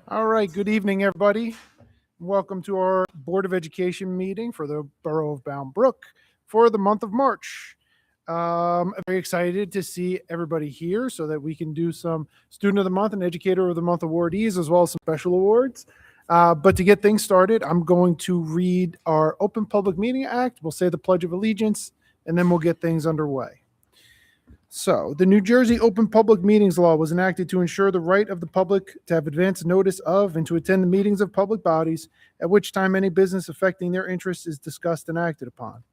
All right, good evening, everybody. Welcome to our Board of Education meeting for the Borough of Bound Brook for the month of March. I'm very excited to see everybody here so that we can do some Student of the Month and Educator of the Month awardees as well as some special awards. But to get things started, I'm going to read our Open Public Meeting Act. We'll say the Pledge of Allegiance, and then we'll get things underway. So, the New Jersey Open Public Meetings Law was enacted to ensure the right of the public to have advance notice of and to attend the meetings of public bodies, at which time any business affecting their interests is discussed and acted upon.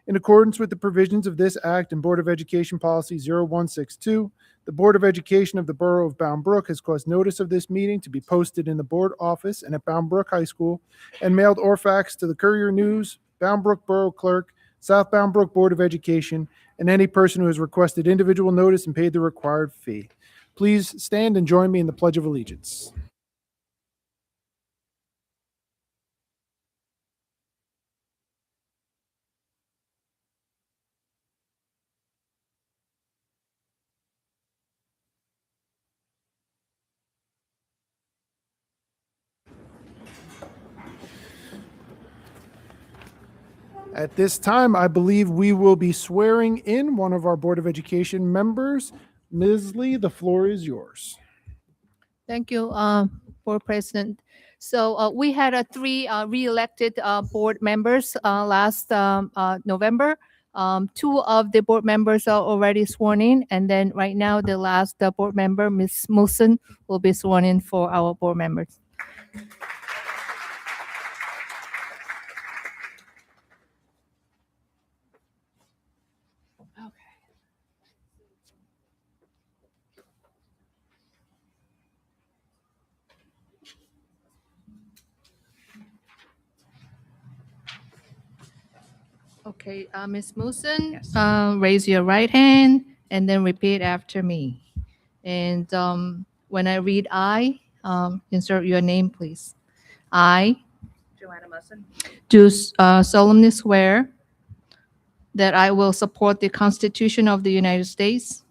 In accordance with the provisions of this Act and Board of Education Policy 0162, the Board of Education of the Borough of Bound Brook has caused notice of this meeting to be posted in the board office and at Bound Brook High School and mailed or faxed to the Courier News, Bound Brook Borough Clerk, South Bound Brook Board of Education, and any person who has requested individual notice and paid the required fee. Please stand and join me in the Pledge of Allegiance. At this time, I believe we will be swearing in one of our Board of Education members. Ms. Lee, the floor is yours. Thank you, Board President. So we had three re-elected board members last November. Two of the board members are already sworn in, and then right now the last board member, Ms. Wilson, will be sworn in for our board members. Okay, Ms. Wilson, Yes. Raise your right hand and then repeat after me. And when I read I, insert your name, please. I Joanna Musson, do solemnly swear that I will support the Constitution of the United States.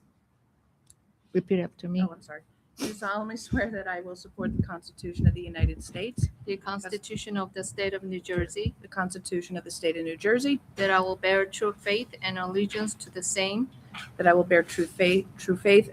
Repeat after me. I'm sorry. Do solemnly swear that I will support the Constitution of the United States, The Constitution of the State of New Jersey, the Constitution of the State of New Jersey, that I will bear true faith and allegiance to the same, that I will bear true faith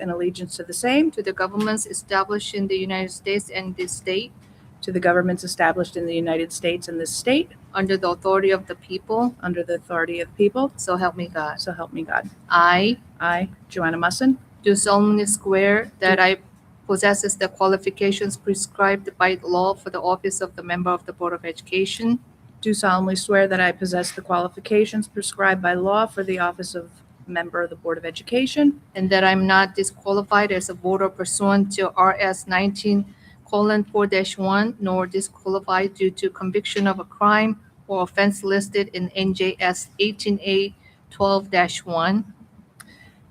and allegiance to the same, to the governments established in the United States and this state, to the governments established in the United States and this state, under the authority of the people, under the authority of the people, so help me God. so help me God. I I, Joanna Musson, do solemnly swear that I possesses the qualifications prescribed by the law for the office of the member of the Board of Education, do solemnly swear that I possess the qualifications prescribed by law for the office of member of the Board of Education, and that I'm not disqualified as a voter pursuant to RS 19:4-1, nor disqualified due to conviction of a crime or offense listed in NJS 18A:12-1,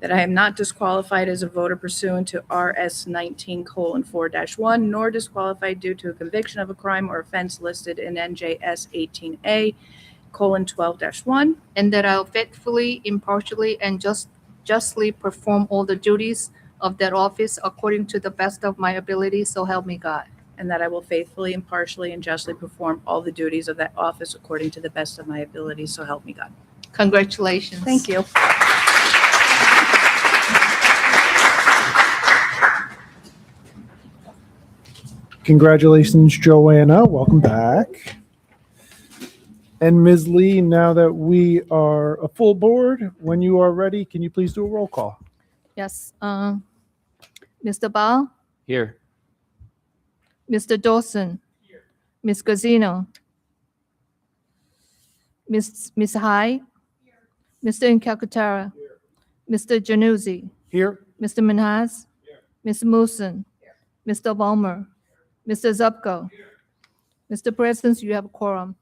that I am not disqualified as a voter pursuant to RS 19:4-1, nor disqualified due to a conviction of a crime or offense listed in NJS 18A:12-1, and that I'll faithfully, impartially, and justly perform all the duties of that office according to the best of my ability, so help me God. and that I will faithfully, impartially, and justly perform all the duties of that office according to the best of my ability, so help me God. Congratulations. Thank you. Congratulations, Joanna. Welcome back. And Ms. Lee, now that we are a full board, when you are ready, can you please do a roll call? Yes. Mr. Ball, Here. Mr. Dawson, Ms. Gazino, Ms. High, Mr. Incalcutara, Mr. Januzzi, Here? Mr. Manhas, Ms. Musin, Mr. Ballmer, Mr. Zupko. Mr. President, you have a quorum.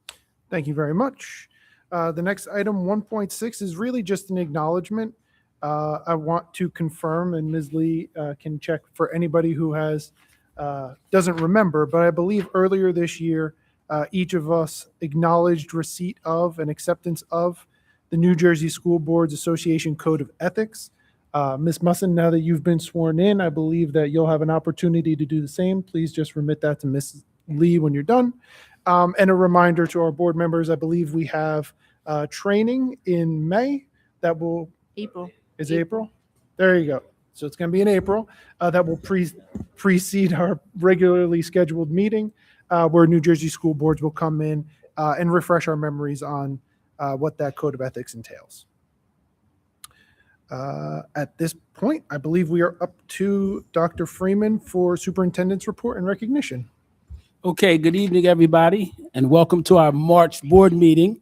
Thank you very much. The next item, 1.6, is really just an acknowledgement. I want to confirm, and Ms. Lee can check for anybody who doesn't remember, but I believe earlier this year, each of us acknowledged receipt of and acceptance of the New Jersey School Boards Association Code of Ethics. Ms. Musson, now that you've been sworn in, I believe that you'll have an opportunity to do the same. Please just remit that to Ms. Lee when you're done. And a reminder to our board members, I believe we have training in May that will, April. is April? There you go. So it's going to be in April. That will precede our regularly scheduled meeting where New Jersey school boards will come in and refresh our memories on what that code of ethics entails. At this point, I believe we are up to Dr. Freeman for superintendent's report and recognition. Okay, good evening, everybody, and welcome to our March board meeting.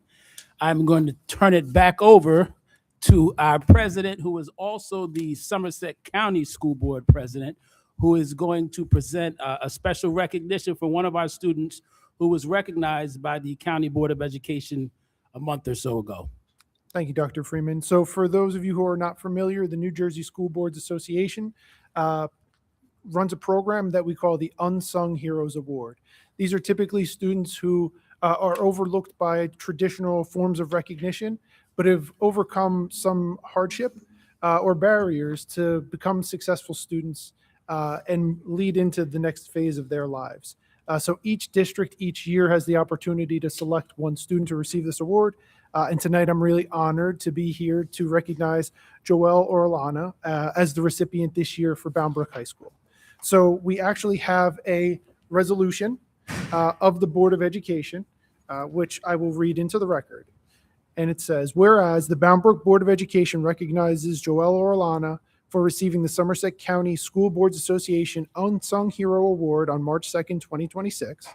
I'm going to turn it back over to our president, who is also the Somerset County School Board president, who is going to present a special recognition for one of our students who was recognized by the County Board of Education a month or so ago. Thank you, Dr. Freeman. So for those of you who are not familiar, the New Jersey School Boards Association runs a program that we call the Unsung Heroes Award. These are typically students who are overlooked by traditional forms of recognition, but have overcome some hardship or barriers to become successful students and lead into the next phase of their lives. So each district each year has the opportunity to select one student to receive this award. And tonight I'm really honored to be here to recognize Joelle Orellana as the recipient this year for Bound Brook High School. So we actually have a resolution of the Board of Education, which I will read into the record. And it says, whereas the Bound Brook Board of Education recognizes Joelle Orellana for receiving the Somerset County School Boards Association Unsung Hero Award on March 2nd, 2026.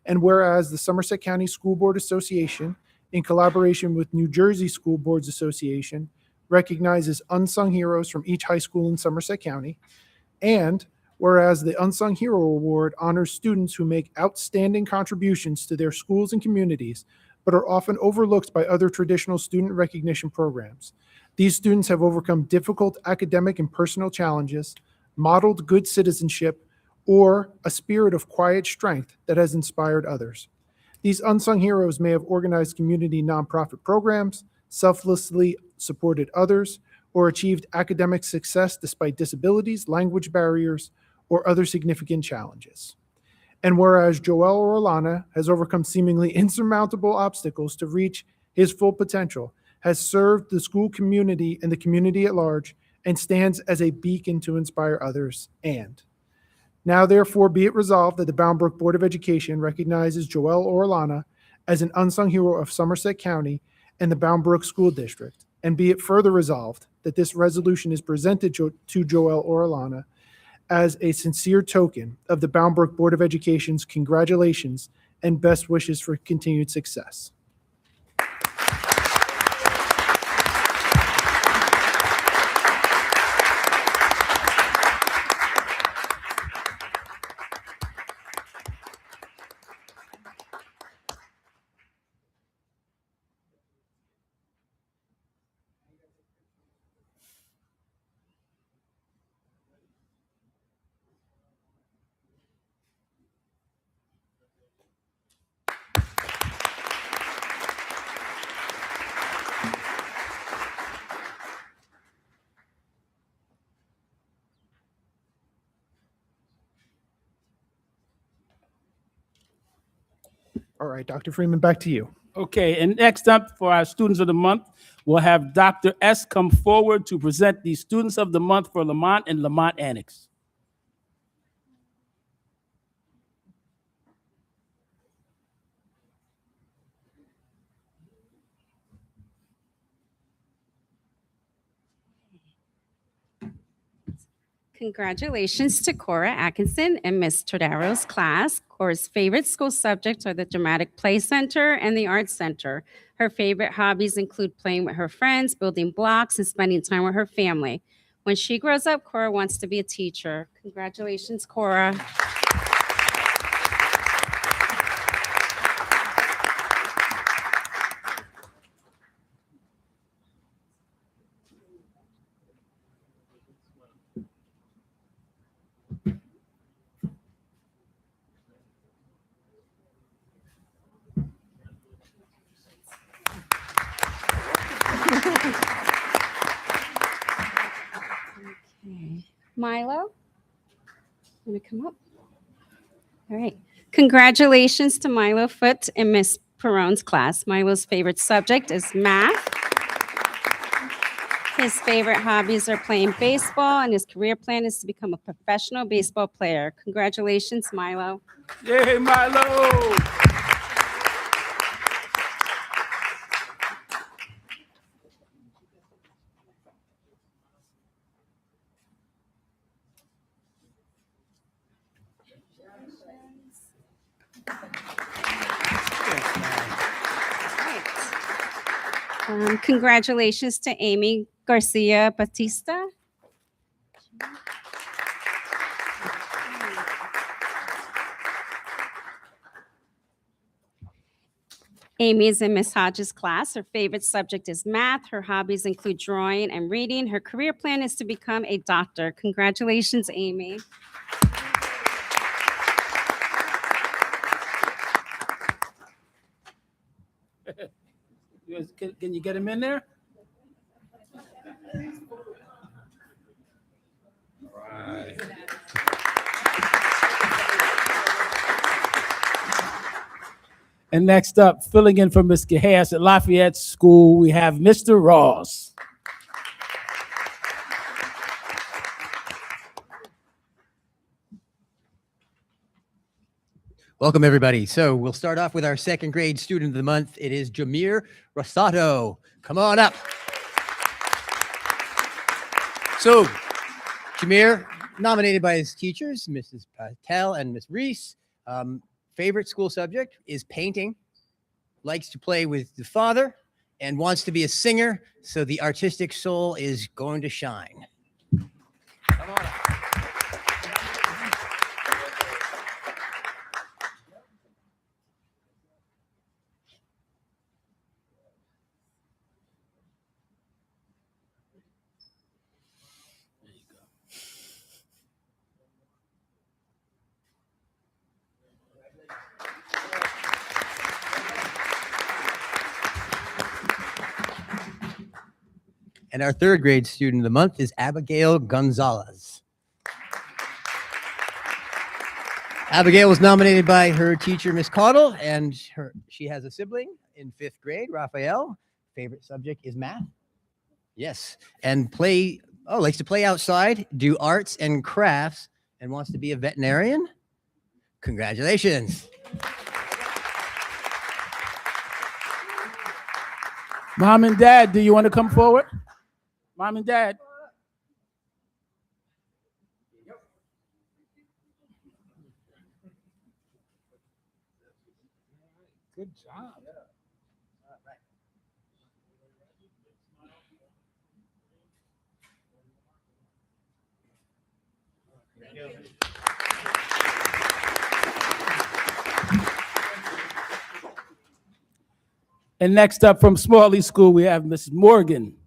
And whereas the Somerset County School Board Association, in collaboration with New Jersey School Boards Association, recognizes unsung heroes from each high school in Somerset County. And whereas the Unsung Hero Award honors students who make outstanding contributions to their schools and communities, but are often overlooked by other traditional student recognition programs. These students have overcome difficult academic and personal challenges, modeled good citizenship, or a spirit of quiet strength that has inspired others. These unsung heroes may have organized community nonprofit programs, selflessly supported others, or achieved academic success despite disabilities, language barriers, or other significant challenges. And whereas Joelle Orellana has overcome seemingly insurmountable obstacles to reach his full potential, has served the school community and the community at large, and stands as a beacon to inspire others. And now, therefore, be it resolved that the Bound Brook Board of Education recognizes Joelle Orellana as an unsung hero of Somerset County and the Bound Brook School District. And be it further resolved that this resolution is presented to Joelle Orellana as a sincere token of the Bound Brook Board of Education's congratulations and best wishes for continued success. All right, Dr. Freeman, back to you. Okay, and next up for our Students of the Month, we'll have Dr. S. come forward to present the Students of the Month for Lamont and Lamont Annex. Congratulations to Cora Atkinson and Ms. Todaro's class. Cora's favorite school subjects are the Dramatic Play Center and the Art Center. Her favorite hobbies include playing with her friends, building blocks, and spending time with her family. When she grows up, Cora wants to be a teacher. Congratulations, Cora. Milo, want to come up? All right. Congratulations to Milo Foote in Miss Peron's class. Milo's favorite subject is math. His favorite hobbies are playing baseball, and his career plan is to become a professional baseball player. Congratulations, Milo. Yay, Milo! Congratulations to Amy Garcia Batista. Amy is in Miss Hodges' class. Her favorite subject is math. Her hobbies include drawing and reading. Her career plan is to become a doctor. Congratulations, Amy. Can you get him in there? And next up, filling in for Ms. Gehaas at Lafayette School, we have Mr. Ross. Welcome, everybody. So we'll start off with our second grade student of the month. It is Jameer Rosato. Come on up. So Jameer, nominated by his teachers, Mrs. Patel and Ms. Reese. Favorite school subject is painting. Likes to play with the father and wants to be a singer. So the artistic soul is going to shine. Come on up. And our third grade student of the month is Abigail Gonzalez. Abigail was nominated by her teacher, Miss Caudle, and she has a sibling in 5th grade, Raphael. Favorite subject is math. Yes. And likes to play outside, do arts and crafts, and wants to be a veterinarian. Congratulations. Mom and Dad, do you want to come forward? Mom and Dad. Good job. And next up from Smalley School, we have Mrs. Morgan.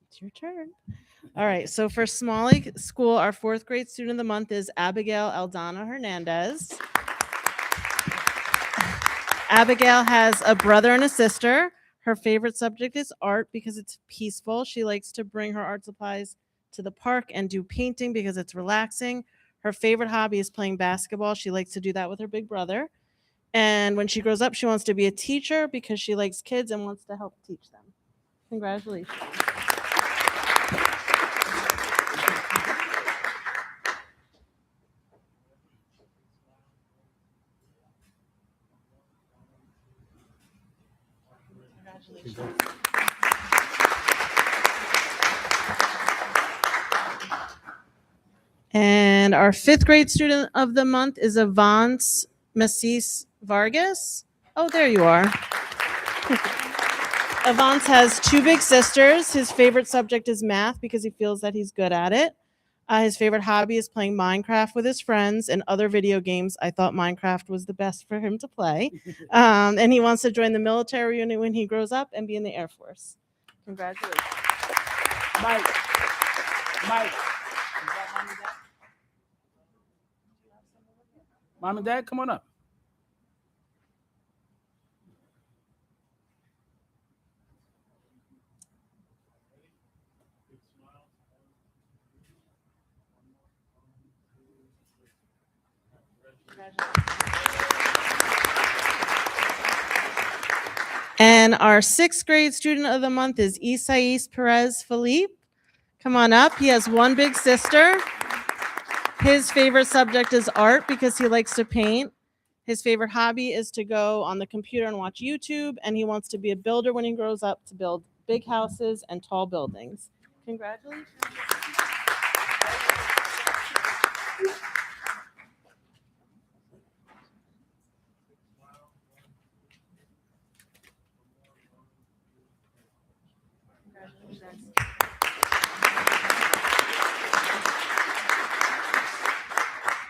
It's your turn. All right. So for Smalley School, our 4th grade student of the month is Abigail Aldana Hernandez. Abigail has a brother and a sister. Her favorite subject is art because it's peaceful. She likes to bring her art supplies to the park and do painting because it's relaxing. Her favorite hobby is playing basketball. She likes to do that with her big brother. And when she grows up, she wants to be a teacher because she likes kids and wants to help teach them. Congratulations. And our 5th grade student of the month is Avance Macis Vargas. Oh, there you are. Avance has 2 big sisters. His favorite subject is math because he feels that he's good at it. His favorite hobby is playing Minecraft with his friends and other video games. I thought Minecraft was the best for him to play. And he wants to join the military unit when he grows up and be in the Air Force. Congratulations. Mike. Mom and Dad, come on up. And our 6th grade student of the month is Isais Perez Felipe. Come on up. He has one big sister. His favorite subject is art because he likes to paint. His favorite hobby is to go on the computer and watch YouTube, and he wants to be a builder when he grows up to build big houses and tall buildings. Congratulations.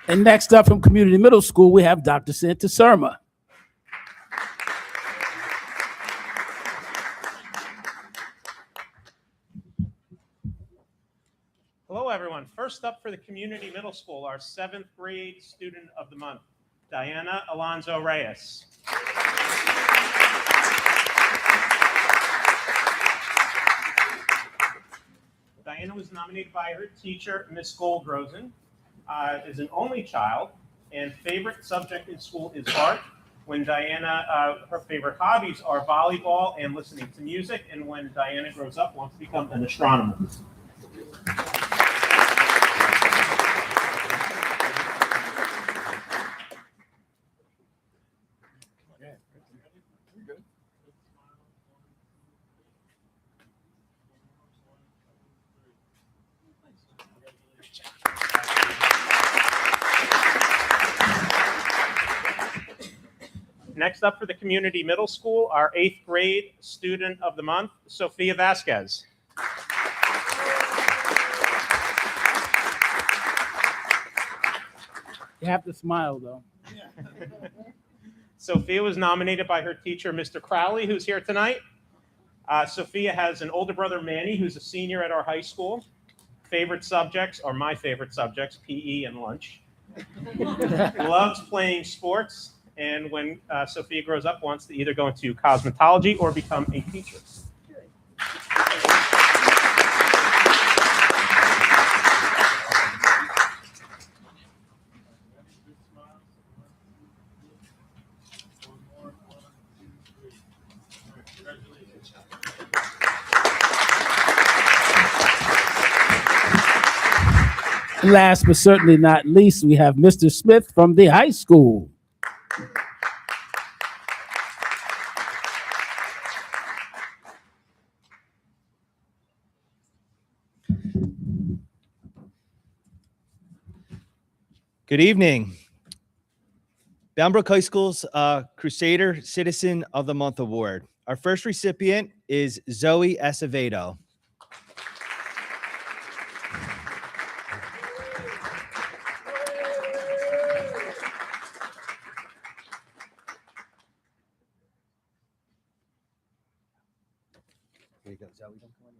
And next up from Community Middle School, we have Dr. Santa Surma. Hello, everyone. First up for the Community Middle School, our 7th grade student of the month, Diana Alonzo Reyes. Diana was nominated by her teacher, Miss Goldrosen, is an only child, and favorite subject in school is art. When Diana, her favorite hobbies are volleyball and listening to music, and when Diana grows up, wants to become an astronomer. Next up for the Community Middle School, our 8th grade student of the month, Sophia Vasquez. You have to smile, though. Sophia was nominated by her teacher, Mr. Crowley, who's here tonight. Sophia has an older brother, Manny, who's a senior at our high school. Favorite subjects are my favorite subjects, PE and lunch. Loves playing sports. And when Sophia grows up, wants to either go into cosmetology or become a teacher. Last but certainly not least, we have Mr. Smith from the high school. Good evening. Bound Brook High School's Crusader Citizen of the Month Award. Our first recipient is Zoe Acevedo. Here you go, Zoe. Don't come on in.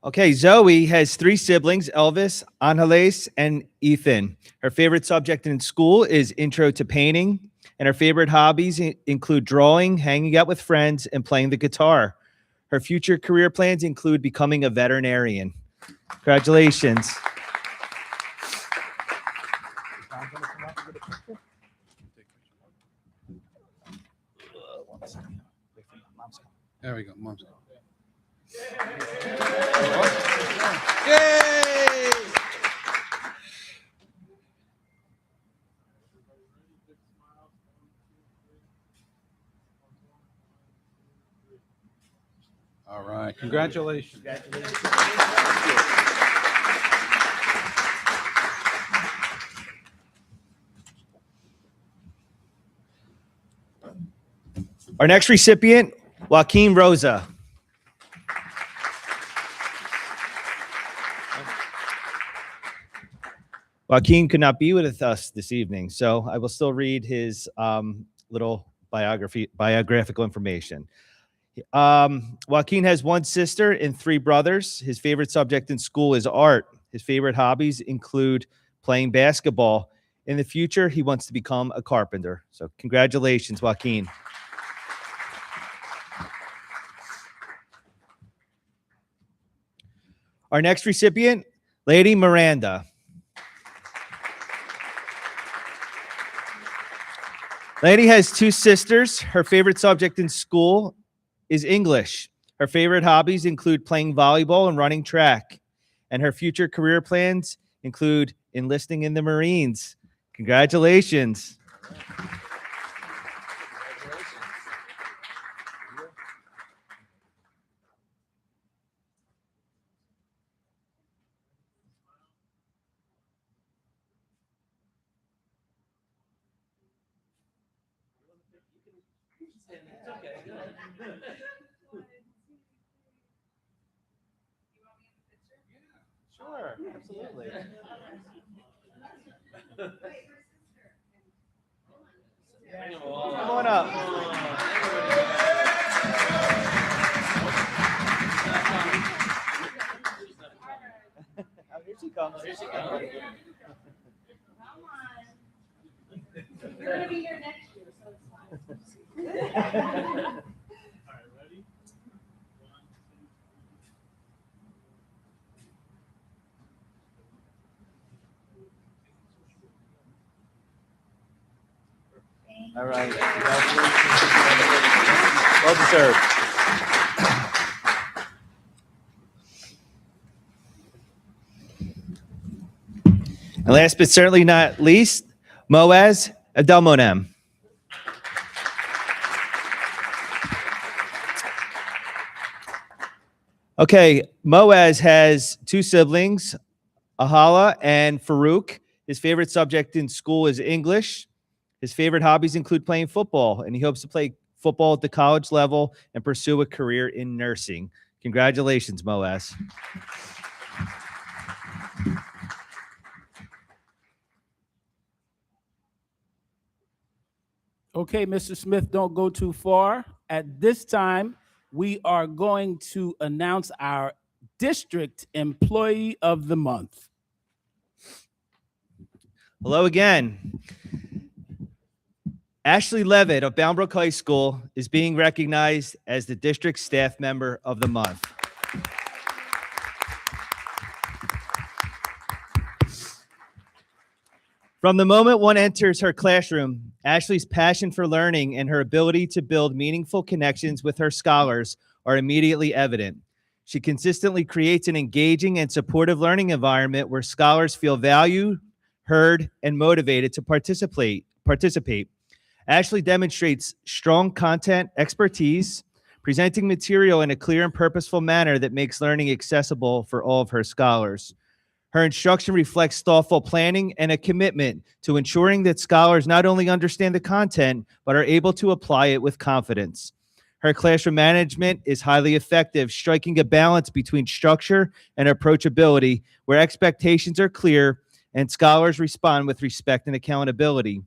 Okay, Zoe has 3 siblings, Elvis, Angeles, and Ethan. Her favorite subject in school is Intro to Painting, and her favorite hobbies include drawing, hanging out with friends, and playing the guitar. Her future career plans include becoming a veterinarian. Congratulations. There we go. Mom's. Yay! All right. Congratulations. Our next recipient, Joaquin Rosa. Joaquin could not be with us this evening, so I will still read his little biographical information. Joaquin has 1 sister and 3 brothers. His favorite subject in school is art. His favorite hobbies include playing basketball. In the future, he wants to become a carpenter. So congratulations, Joaquin. Our next recipient, Lady Miranda. Lanny has two sisters. Her favorite subject in school is English. Her favorite hobbies include playing volleyball and running track. And her future career plans include enlisting in the Marines. Congratulations. Sure, absolutely. Come on up. Here she comes. Here she comes. You're gonna be here next year, so it's fine. All right. Well deserved. And last but certainly not least, Moaz Abdelmonem. Okay, Moaz has two siblings, Ahala and Farouk. His favorite subject in school is English. His favorite hobbies include playing football, and he hopes to play football at the college level and pursue a career in nursing. Congratulations, Moaz. Okay, Mr. Smith, don't go too far. At this time, we are going to announce our District Employee of the Month. Hello again. Ashley Levitt of Bound Brook High School is being recognized as the District Staff Member of the Month. From the moment one enters her classroom, Ashley's passion for learning and her ability to build meaningful connections with her scholars are immediately evident. She consistently creates an engaging and supportive learning environment where scholars feel valued, heard, and motivated to participate. Ashley demonstrates strong content expertise, presenting material in a clear and purposeful manner that makes learning accessible for all of her scholars. Her instruction reflects thoughtful planning and a commitment to ensuring that scholars not only understand the content, but are able to apply it with confidence. Her classroom management is highly effective, striking a balance between structure and approachability, where expectations are clear and scholars respond with respect and accountability.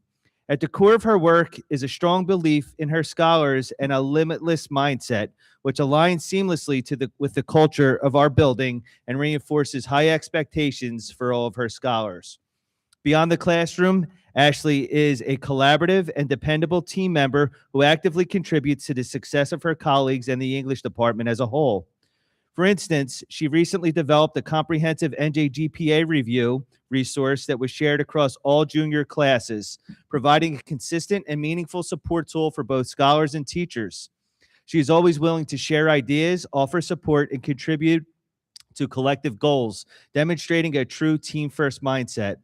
At the core of her work is a strong belief in her scholars and a limitless mindset, which aligns seamlessly with the culture of our building and reinforces high expectations for all of her scholars. Beyond the classroom, Ashley is a collaborative and dependable team member who actively contributes to the success of her colleagues and the English department as a whole. For instance, she recently developed a comprehensive NJGPA review resource that was shared across all junior classes, providing a consistent and meaningful support tool for both scholars and teachers. She is always willing to share ideas, offer support, and contribute to collective goals, demonstrating a true team-first mindset.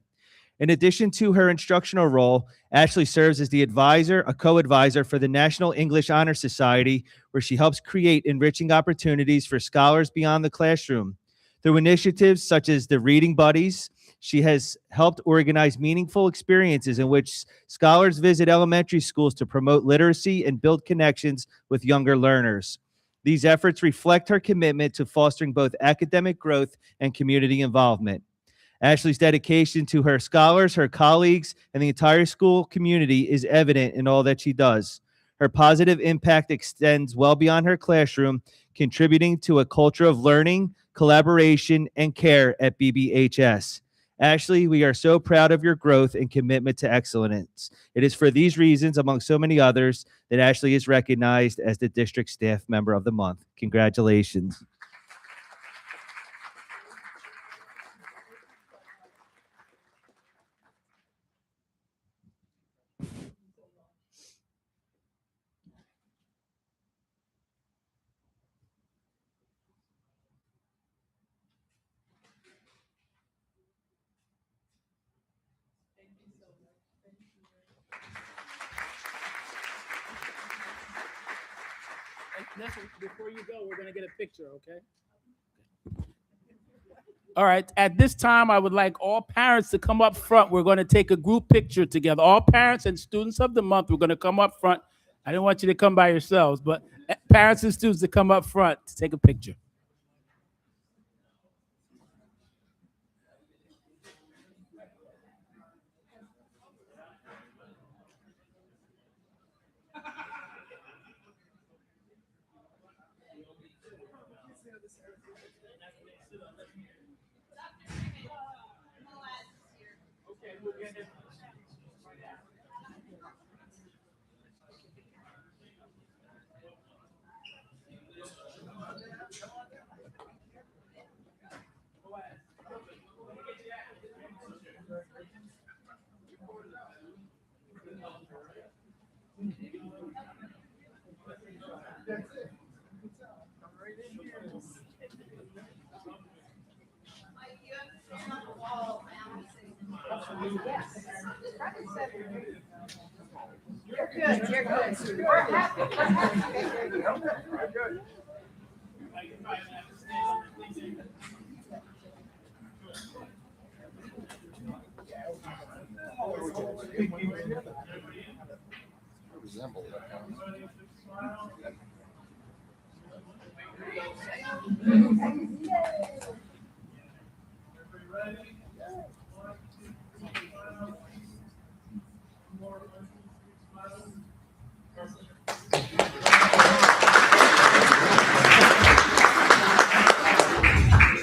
In addition to her instructional role, Ashley serves as the advisor, a co-advisor for the National English Honor Society, where she helps create enriching opportunities for scholars beyond the classroom. Through initiatives such as the Reading Buddies, she has helped organize meaningful experiences in which scholars visit elementary schools to promote literacy and build connections with younger learners. These efforts reflect her commitment to fostering both academic growth and community involvement. Ashley's dedication to her scholars, her colleagues, and the entire school community is evident in all that she does. Her positive impact extends well beyond her classroom, contributing to a culture of learning, collaboration, and care at BBHS. Ashley, we are so proud of your growth and commitment to excellence. It is for these reasons, among so many others, that Ashley is recognized as the District Staff Member of the Month. Congratulations. Before you go, we're gonna get a picture, okay? All right, at this time, I would like all parents to come up front. We're gonna take a group picture together. All parents and students of the month, we're gonna come up front. I didn't want you to come by yourselves, but parents and students to come up front to take a picture.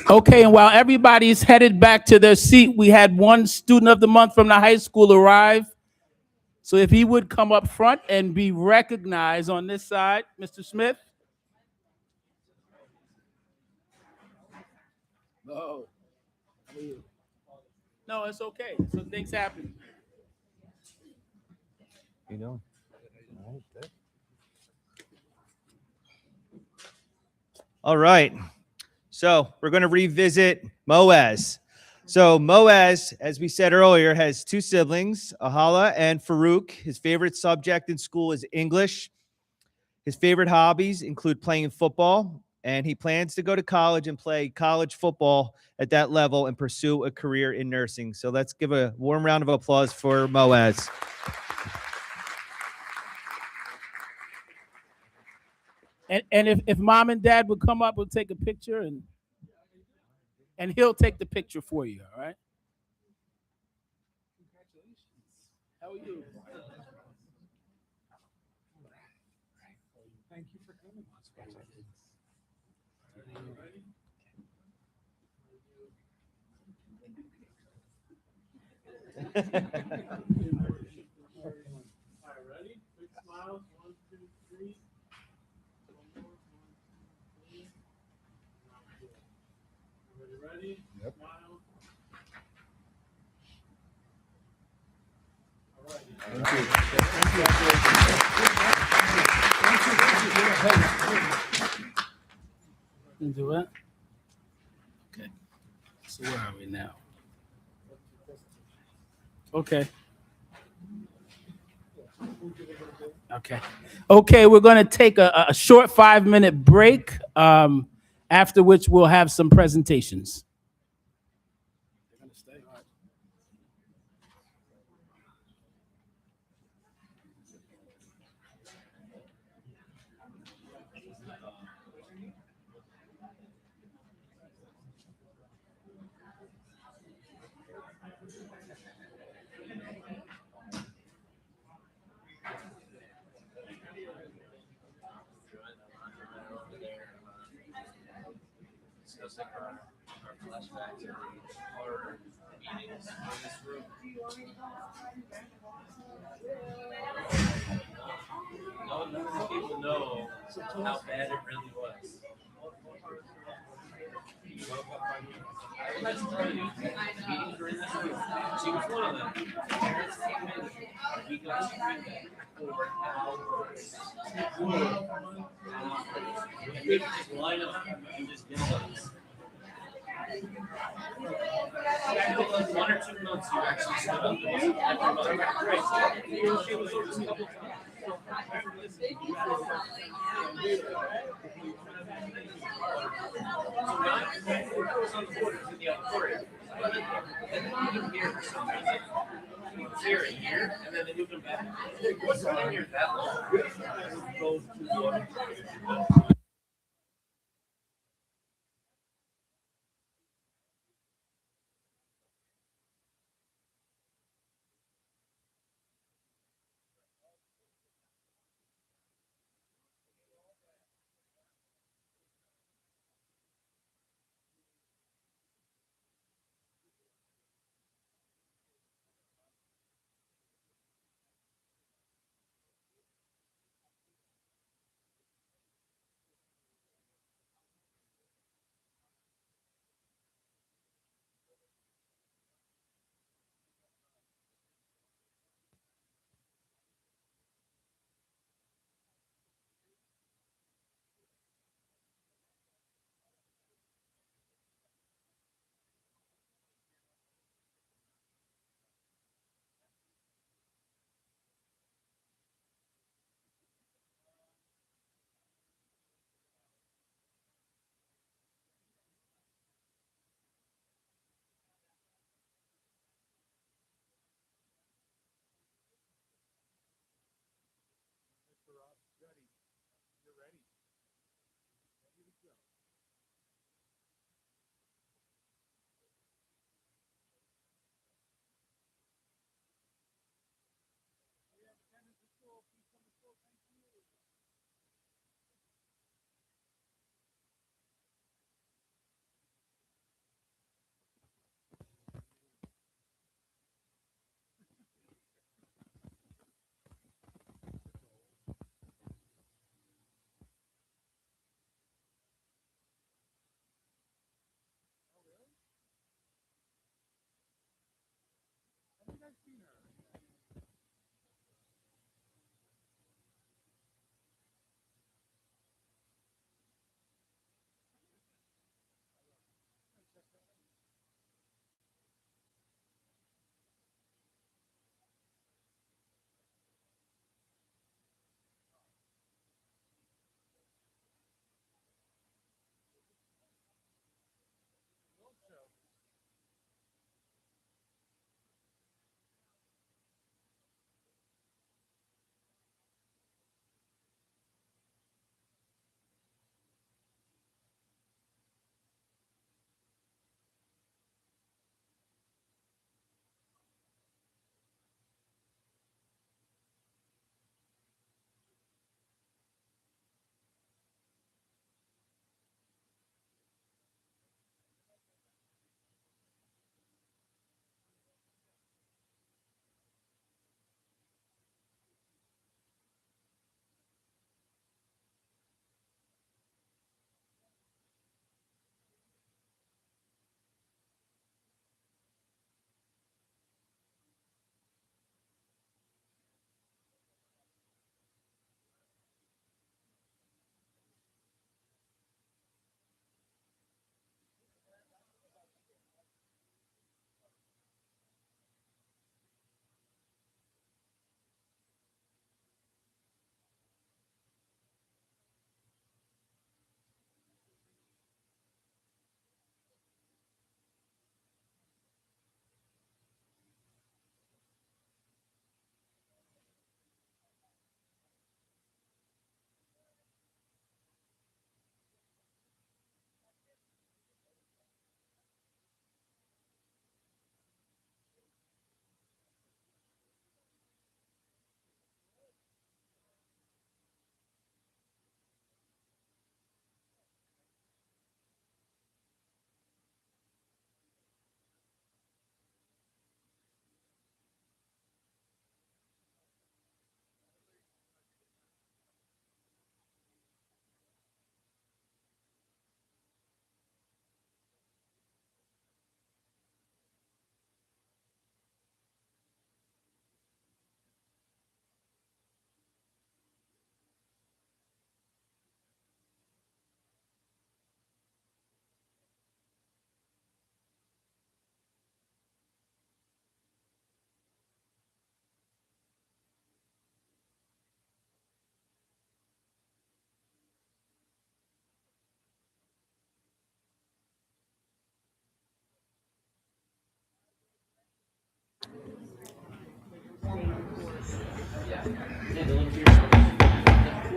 Okay, and while everybody's headed back to their seat, we had one student of the month from the high school arrive. So if he would come up front and be recognized on this side, Mr. Smith. Oh, how are you? No, it's okay. So things happen. You know. All right. So we're going to revisit Moaz. So Moaz, as we said earlier, has two siblings, Ahala and Farouk. His favorite subject in school is English. His favorite hobbies include playing football, and he plans to go to college and play college football at that level and pursue a career in nursing. So let's give a warm round of applause for Moaz. And if mom and dad would come up, we'll take a picture and he'll take the picture for you, all right? Congratulations. How are you? Thank you for coming. Ready? Big smiles. 1, 2, 3. Ready? Yep. Smile. All right. Thank you. Thank you. Do it? Okay. So where are we now? Okay. Okay, we're going to take a short 5-minute break, after which we'll have some presentations. None of the people know how bad it really was. I to tell you, meetings were in this room. She was one of them. Parents came in. We got feedback for hours. We would just line up and just get those. I know like 1 or 2 months you actually stood up. Great. She was over a couple times. Here and here, and then they moved them back. What's been here that long?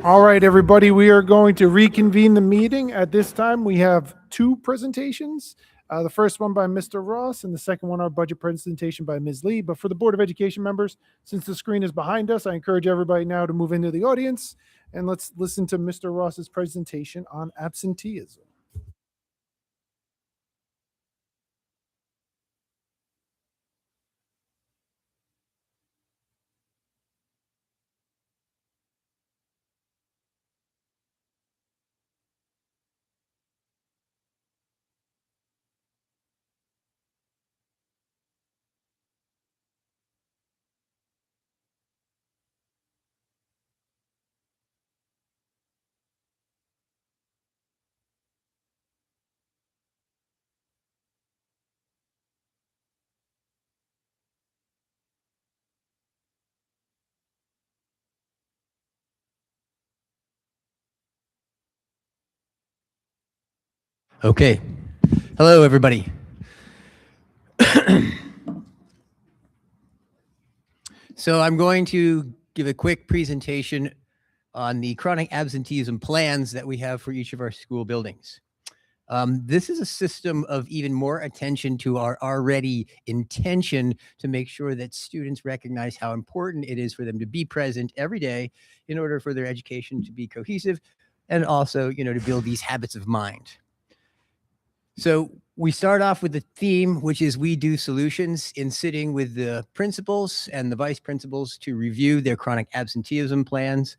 All right, everybody, we are going to reconvene the meeting. At this time, we have two presentations. The first one by Mr. Ross and the second one, our budget presentation by Ms. Lee. But for the Board of Education members, since the screen is behind us, I encourage everybody now to move into the audience and let's listen to Mr. Ross's presentation on absenteeism. Okay. Hello, everybody. So I'm going to give a quick presentation on the chronic absenteeism plans that we have for each of our school buildings. This is a system of even more attention to our already intention to make sure that students recognize how important it is for them to be present every day in order for their education to be cohesive and also, to build these habits of mind. So we start off with the theme, which is we do solutions, in sitting with the principals and the vice principals to review their chronic absenteeism plans.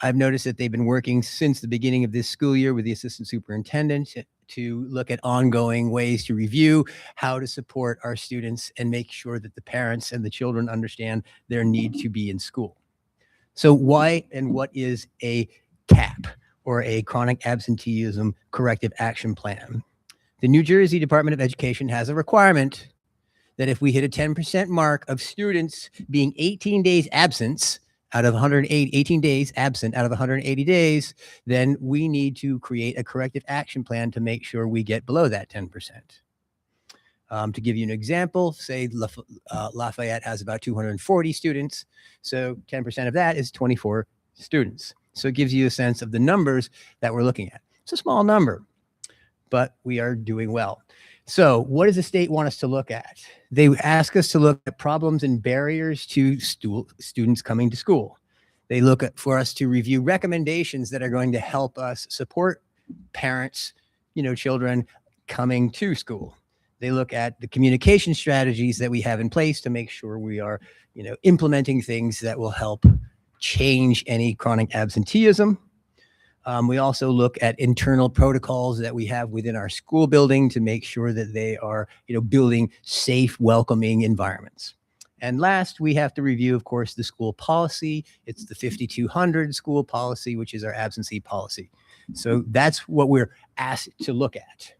I've noticed that they've been working since the beginning of this school year with the assistant superintendent to look at ongoing ways to review how to support our students and make sure that the parents and the children understand their need to be in school. So why and what is a CAP, or a chronic absenteeism corrective action plan? The New Jersey Department of Education has a requirement that if we hit a 10% mark of students being 18 days absent out of 18 days absent out of 180 days, then we need to create a corrective action plan to make sure we get below that 10%. To give you an example, say Lafayette has about 240 students. So 10% of that is 24 students. So it gives you a sense of the numbers that we're looking at. It's a small number, but we are doing well. So what does the state want us to look at? They ask us to look at problems and barriers to students coming to school. They look for us to review recommendations that are going to help us support parents, children coming to school. They look at the communication strategies that we have in place to make sure we are, implementing things that will help change any chronic absenteeism. We also look at internal protocols that we have within our school building to make sure that they are, building safe, welcoming environments. And last, we have to review, of course, the school policy. It's the 5200 school policy, which is our absentee policy. So that's what we're asked to look at.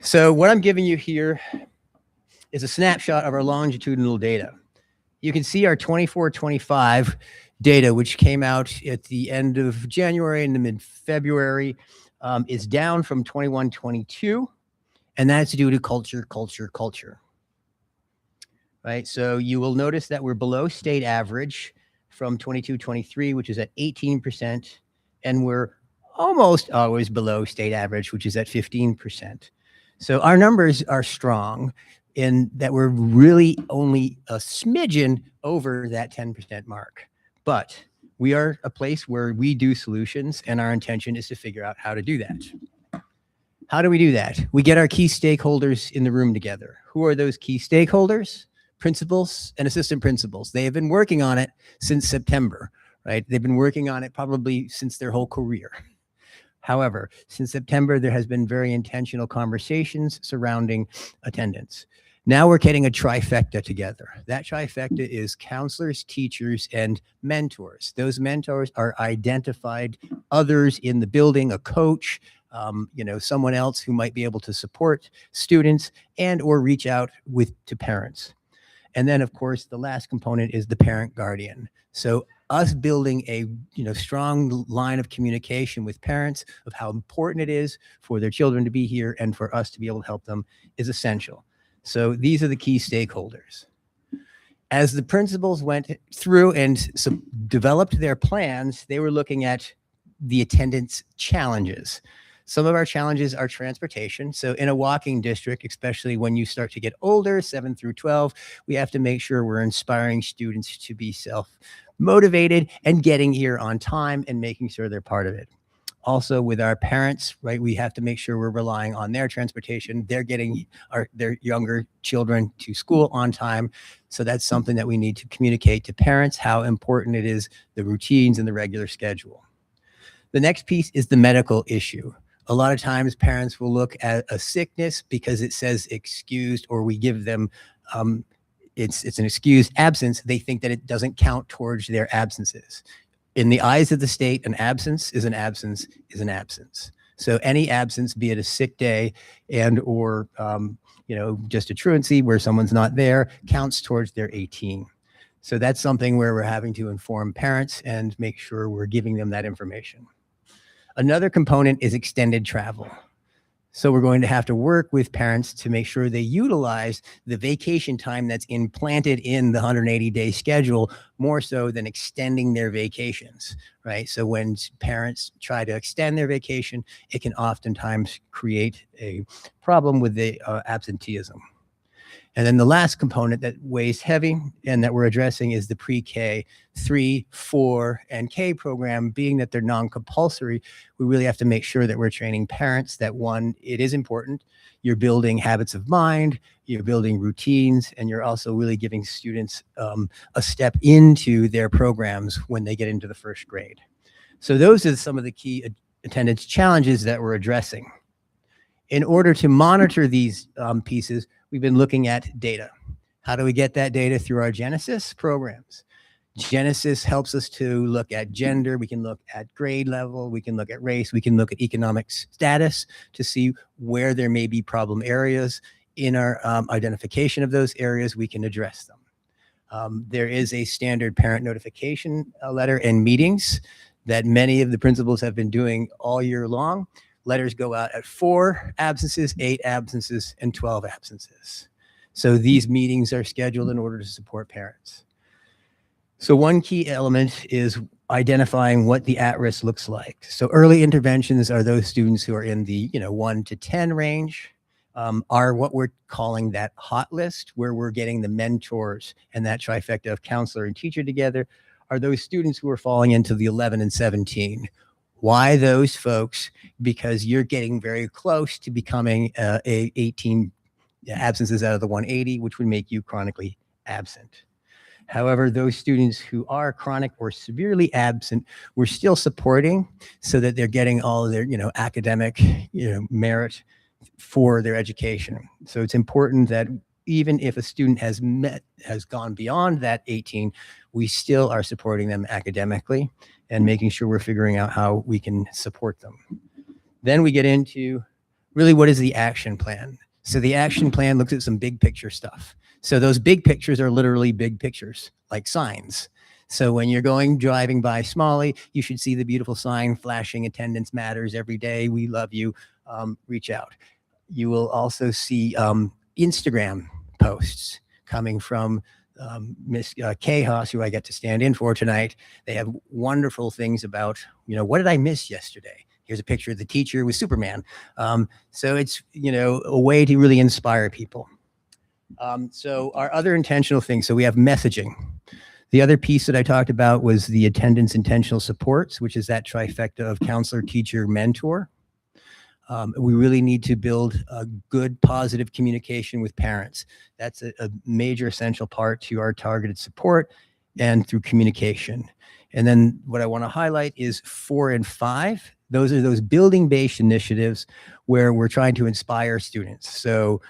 So what I'm giving you here is a snapshot of our longitudinal data. You can see our 24-25 data, which came out at the end of January and the mid-February, is down from 21-22, and that's due to culture. Right? So you will notice that we're below state average from 22-23, which is at 18%, and we're almost always below state average, which is at 15%. So our numbers are strong in that we're really only a smidgen over that 10% mark. But we are a place where we do solutions, and our intention is to figure out how to do that. How do we do that? We get our key stakeholders in the room together. Who are those key stakeholders? Principals and assistant principals. They have been working on it since September, right? They've been working on it probably since their whole career. However, since September, there has been very intentional conversations surrounding attendance. Now we're getting a trifecta together. That trifecta is counselors, teachers, and mentors. Those mentors are identified others in the building, a coach, someone else who might be able to support students and or reach out to parents. And then, of course, the last component is the parent guardian. So us building a strong line of communication with parents of how important it is for their children to be here and for us to be able to help them is essential. So these are the key stakeholders. As the principals went through and developed their plans, they were looking at the attendance challenges. Some of our challenges are transportation. So in a walking district, especially when you start to get older, 7 through 12, we have to make sure we're inspiring students to be self-motivated and getting here on time and making sure they're part of it. Also with our parents, right, we have to make sure we're relying on their transportation. They're getting their younger children to school on time. So that's something that we need to communicate to parents, how important it is, the routines and the regular schedule. The next piece is the medical issue. A lot of times parents will look at a sickness because it says excused, or we give them, it's an excused absence. They think that it doesn't count towards their absences. In the eyes of the state, an absence is an absence is an absence. So any absence, be it a sick day and or just a truancy where someone's not there, counts towards their 18. So that's something where we're having to inform parents and make sure we're giving them that information. Another component is extended travel. So we're going to have to work with parents to make sure they utilize the vacation time that's implanted in the 180-day schedule more so than extending their vacations, right? So when parents try to extend their vacation, it can oftentimes create a problem with the absenteeism. And then the last component that weighs heavy and that we're addressing is the pre-K 3, 4, and K program. Being that they're non-compulsory, we really have to make sure that we're training parents that, one, it is important. You're building habits of mind, you're building routines, and you're also really giving students a step into their programs when they get into the first grade. So those are some of the key attendance challenges that we're addressing. In order to monitor these pieces, we've been looking at data. How do we get that data? Through our Genesis programs. Genesis helps us to look at gender. We can look at grade level. We can look at race. We can look at economic status to see where there may be problem areas. In our identification of those areas, we can address them. There is a standard parent notification letter and meetings that many of the principals have been doing all year long. Letters go out at 4 absences, 8 absences, and 12 absences. So these meetings are scheduled in order to support parents. So one key element is identifying what the at-risk looks like. So early interventions are those students who are in the 1 to 10 range, are what we're calling that hot list, where we're getting the mentors and that trifecta of counselor and teacher together, are those students who are falling into the 11 and 17. Why those folks? Because you're getting very close to becoming 18 absences out of the 180, which would make you chronically absent. However, those students who are chronic or severely absent, we're still supporting so that they're getting all of their, academic, merit for their education. So it's important that even if a student has gone beyond that 18, we still are supporting them academically and making sure we're figuring out how we can support them. Then we get into really what is the action plan. So the action plan looks at some big picture stuff. So those big pictures are literally big pictures, like signs. So when you're driving by Smalley, you should see the beautiful sign flashing attendance matters every day. We love you. Reach out. You will also see Instagram posts coming from Miss Kay Haas, who I get to stand in for tonight. They have wonderful things about, what did I miss yesterday? Here's a picture of the teacher with Superman. So it's, a way to really inspire people. So our other intentional things, so we have messaging. The other piece that I talked about was the attendance intentional supports, which is that trifecta of counselor, teacher, mentor. We really need to build a good, positive communication with parents. That's a major essential part to our targeted support and through communication. And then what I want to highlight is 4 and 5. Those are those building-based initiatives where we're trying to inspire students. So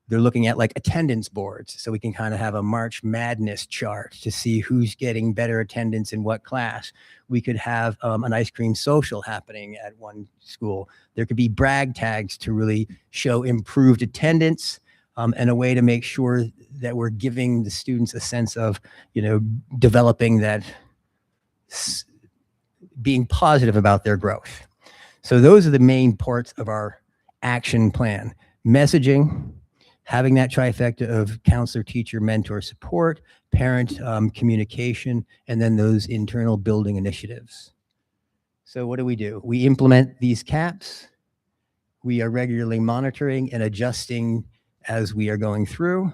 they're looking at like attendance boards. So we can kind of have a March Madness chart to see who's getting better attendance in what class. We could have an ice cream social happening at one school. There could be brag tags to really show improved attendance and a way to make sure that we're giving the students a sense of, developing that, being positive about their growth. So those are the main parts of our action plan: messaging, having that trifecta of counselor, teacher, mentor support, parent communication, and then those internal building initiatives. So what do? We implement these caps. We are regularly monitoring and adjusting as we are going through.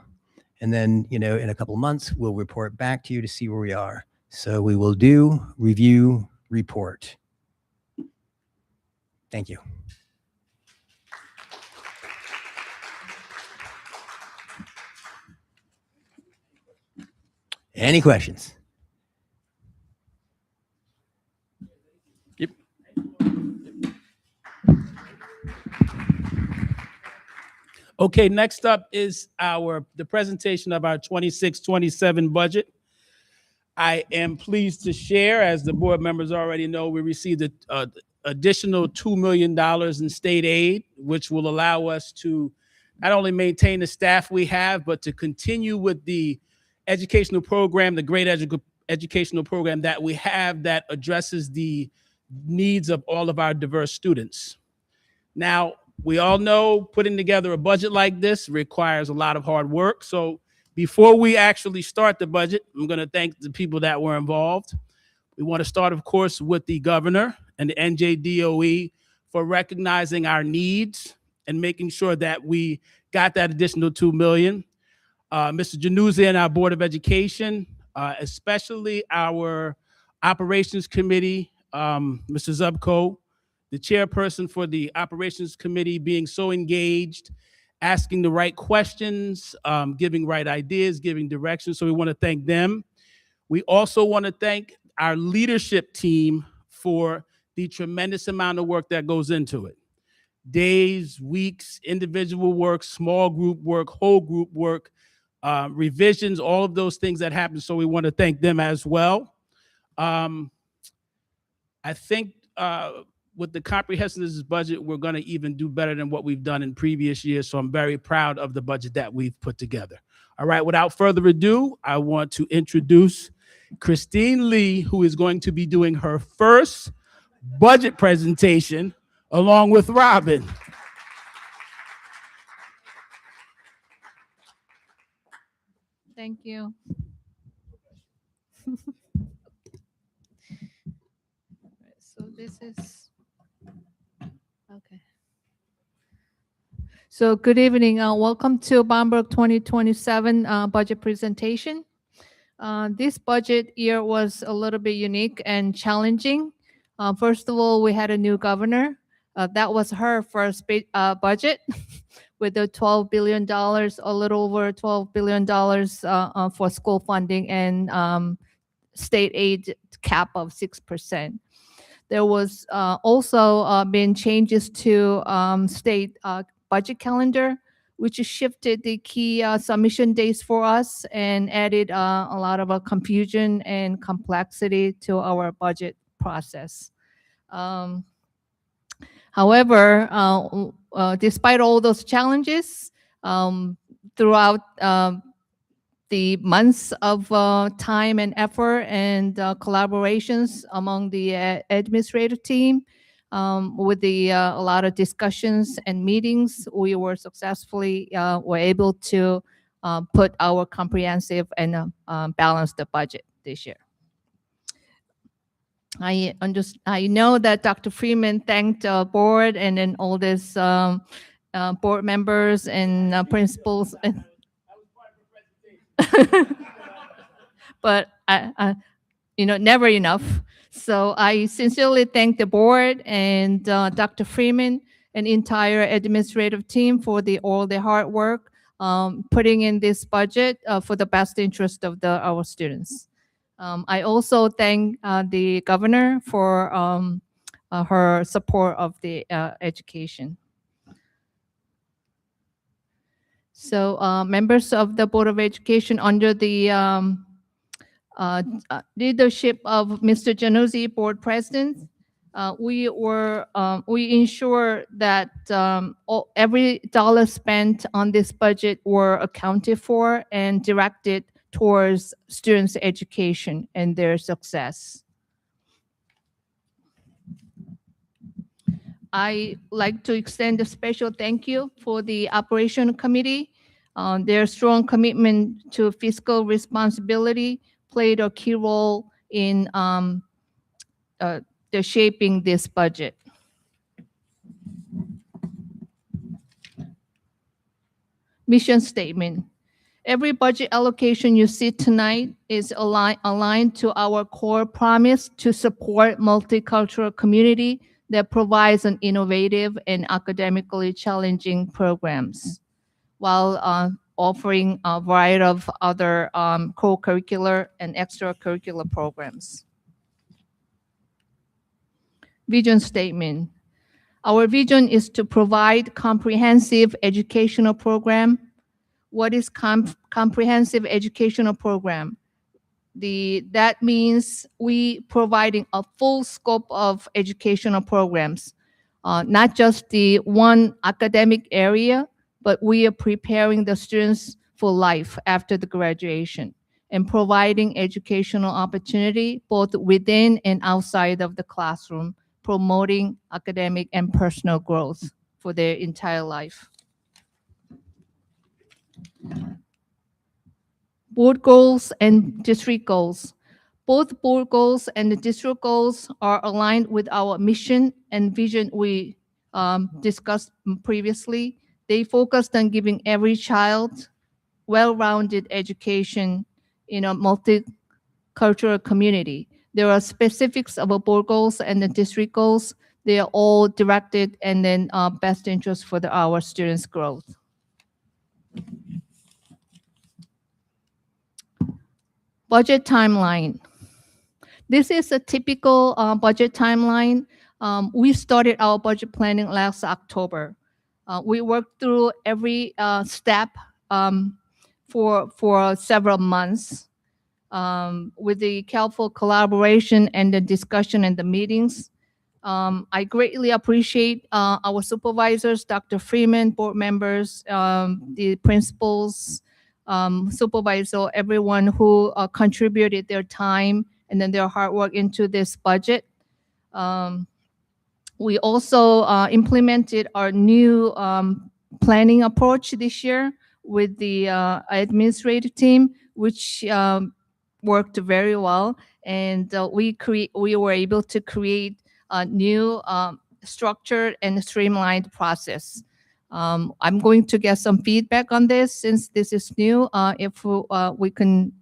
And then, in a couple of months, we'll report back to you to see where we are. So we will do, review, report. Thank you. Any questions? Yep. Okay, next up is the presentation of our 26-27 budget. I am pleased to share, as the board members already know, we received an additional $2 million in state aid, which will allow us to not only maintain the staff we have, but to continue with the educational program, the great educational program that we have that addresses the needs of all of our diverse students. Now, we all know putting together a budget like this requires a lot of hard work. So before we actually start the budget, I'm going to thank the people that were involved. We want to start, of course, with the governor and the NJDOE for recognizing our needs and making sure that we got that additional $2 million. Mr. Januzzi and our Board of Education, especially our Operations Committee, Mr. Zubko, the chairperson for the Operations Committee being so engaged, asking the right questions, giving right ideas, giving direction. So we want to thank them. We also want to thank our leadership team for the tremendous amount of work that goes into it. Days, weeks, individual work, small group work, whole group work, revisions, all of those things that happen. So we want to thank them as well. I think with the comprehensiveness budget, we're going to even do better than what we've done in previous years. So I'm very proud of the budget that we've put together. All right, without further ado, I want to introduce Christine Lee, who is going to be doing her first budget presentation along with Robin. Thank you. So this is, okay. So good evening. Welcome to Bamberg 2027 budget presentation. This budget year was a little bit unique and challenging. First of all, we had a new governor. That was her first budget with the $12 billion, a little over $12 billion for school funding and state aid cap of 6%. There was also been changes to state budget calendar, which shifted the key submission dates for us and added a lot of confusion and complexity to our budget process. However, despite all those challenges, throughout the months of time and effort and collaborations among the administrative team, with a lot of discussions and meetings, we were successfully were able to put our comprehensive and balanced budget this year. I know that Dr. Freeman thanked the board and then all these board members and principals. But never enough. So I sincerely thank the board and Dr. Freeman and entire administrative team for all the hard work putting in this budget for the best interest of our students. I also thank the governor for her support of the education. So members of the Board of Education under the leadership of Mr. Januzzi, board president, we ensure that every dollar spent on this budget were accounted for and directed towards students' education and their success. I like to extend a special thank you for the Operation Committee Their strong commitment to fiscal responsibility played a key role in the shaping this budget. Mission statement. Every budget allocation you see tonight is aligned to our core promise to support multicultural community that provides an innovative and academically challenging programs, while offering a variety of other co-curricular and extracurricular programs. Vision statement. Our vision is to provide comprehensive educational program. What is comprehensive educational program? That means we providing a full scope of educational programs, not just the one academic area, but we are preparing the students for life after the graduation and providing educational opportunity both within and outside of the classroom, promoting academic and personal growth for their entire life. Board goals and district goals. Both board goals and the district goals are aligned with our mission and vision we discussed previously. They focused on giving every child well-rounded education in a multicultural community. There are specifics of our board goals and the district goals. They are all directed and then best interest for our students' growth. Budget timeline. This is a typical budget timeline. We started our budget planning last October. We worked through every step for several months with the careful collaboration and the discussion and the meetings. I greatly appreciate our supervisors, Dr. Freeman, board members, the principals, supervisor, everyone who contributed their time and then their hard work into this budget. We also implemented our new planning approach this year with the administrative team, which worked very well. And we were able to create a new structured and streamlined process. I'm going to get some feedback on this since this is new. If we can,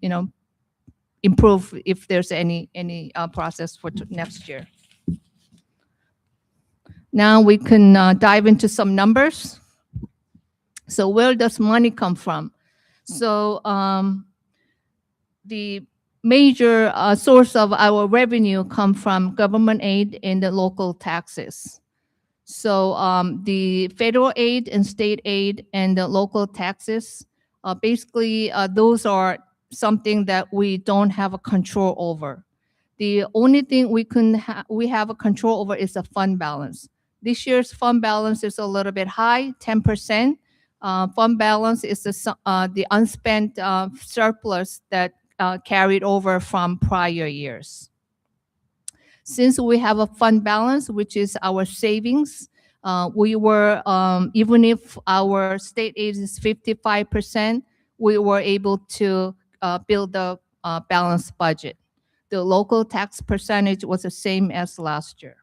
improve if there's any process for next year. Now we can dive into some numbers. So where does money come from? So the major source of our revenue come from government aid and the local taxes. So the federal aid and state aid and the local taxes, basically those are something that we don't have a control over. The only thing we have a control over is the fund balance. This year's fund balance is a little bit high, 10%. Fund balance is the unspent surplus that carried over from prior years. Since we have a fund balance, which is our savings, we were, even if our state aid is 55%, we were able to build a balanced budget. The local tax percentage was the same as last year.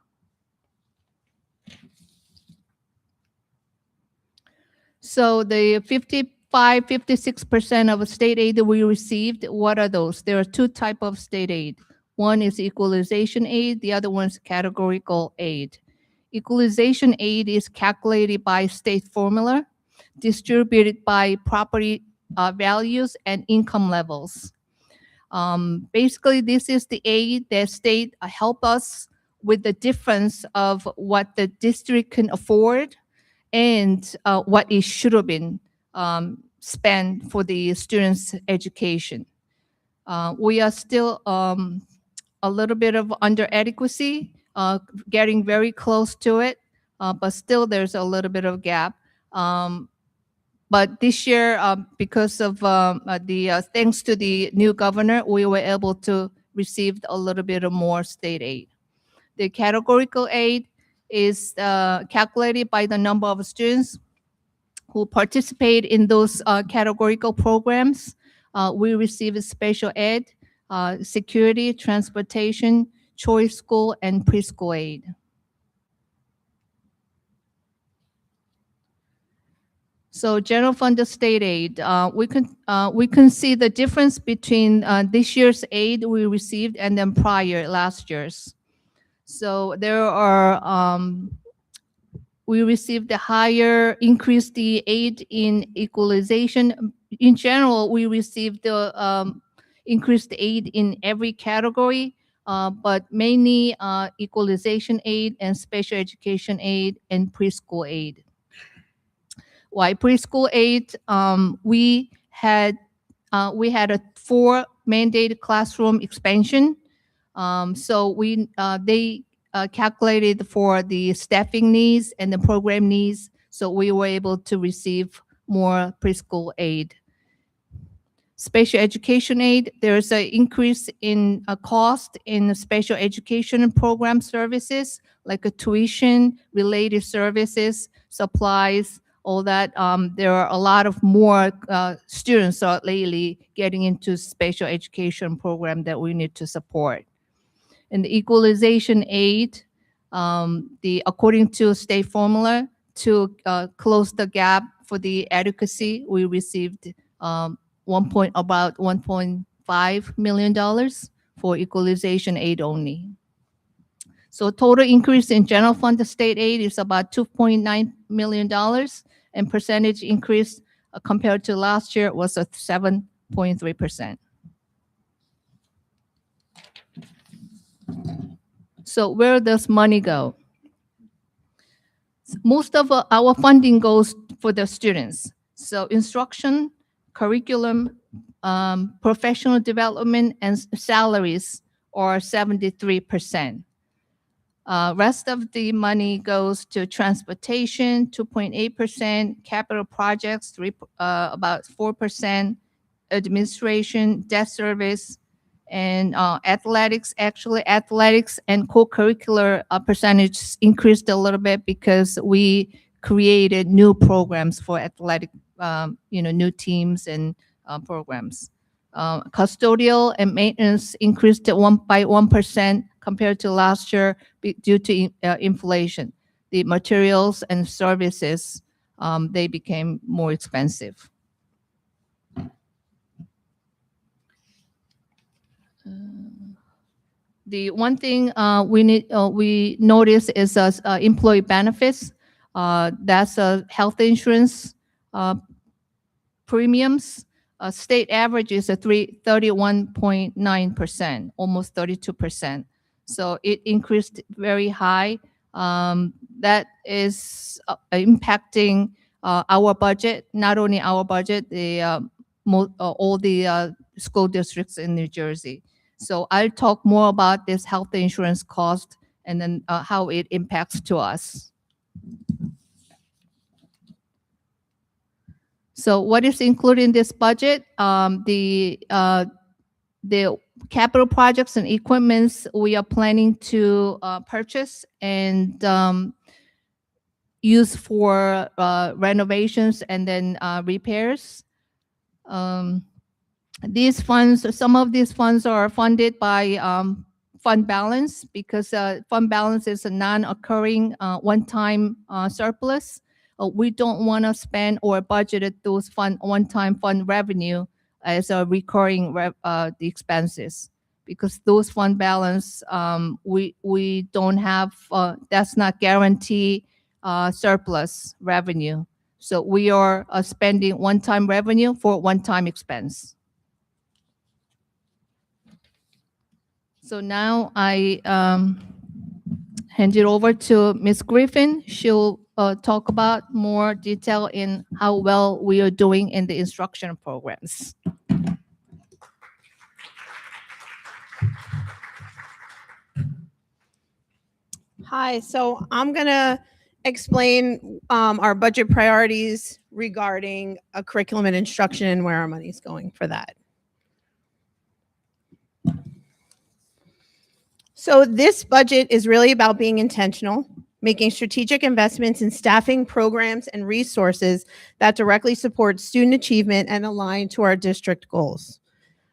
So the 56% of state aid that we received, what are those? There are two types of state aid. One is equalization aid, the other one is categorical aid. Equalization aid is calculated by state formula, distributed by property values and income levels. Basically, this is the aid that state help us with the difference of what the district can afford and what it should have been spent for the students' education. We are still a little bit of under adequacy, getting very close to it, but still there's a little bit of gap. But this year, because of thanks to the new governor, we were able to receive a little bit of more state aid. The categorical aid is calculated by the number of students who participate in those categorical programs, we receive special ed, security, transportation, choice school, and preschool aid. So general fund to state aid, we can see the difference between this year's aid we received and then prior last year's. So there are we received a higher increase the aid in equalization. In general, we received the increased aid in every category, but mainly equalization aid and special education aid and preschool aid. Why preschool aid? We had a 4 mandated classroom expansion. So they calculated for the staffing needs and the program needs. So we were able to receive more preschool aid. Special education aid, there's an increase in a cost in the special education program services, like a tuition, related services, supplies, all that. There are a lot of more students are lately getting into special education program that we need to support. And the equalization aid, according to state formula, to close the gap for the adequacy, we received about $1.5 million for equalization aid only. So total increase in general fund to state aid is about $2.9 million, and percentage increase compared to last year was at 7.3%. So where does money go? Most of our funding goes for the students. So instruction, curriculum, professional development, and salaries are 73%. Rest of the money goes to transportation, 2.8%, capital projects, about 4%, administration, debt service, and athletics. Actually, athletics and co-curricular percentage increased a little bit because we created new programs for athletic, new teams and programs. Custodial and maintenance increased by 1% compared to last year due to inflation. The materials and services, they became more expensive. The one thing we notice is employee benefits. That's health insurance premiums. State average is 31.9%, almost 32%. So it increased very high. That is impacting our budget, not only our budget, all the school districts in New Jersey. So I'll talk more about this health insurance cost and then how it impacts to us. So what is included in this budget? The capital projects and equipments we are planning to purchase and use for renovations and then repairs. These funds, some of these funds are funded by fund balance because fund balance is a non-occurring one-time surplus. We don't want to spend or budget those one-time fund revenue as a recurring the expenses, because those fund balance we don't have. That's not guaranteed surplus revenue. So we are spending one-time revenue for one-time expense. So now I hand it over to Ms. Griffin. She'll talk about more detail in how well we are doing in the instruction programs. Hi, so I'm gonna explain our budget priorities regarding a curriculum and instruction and where our money's going for that. So this budget is really about being intentional making strategic investments in staffing, programs, and resources that directly support student achievement and align to our district goals.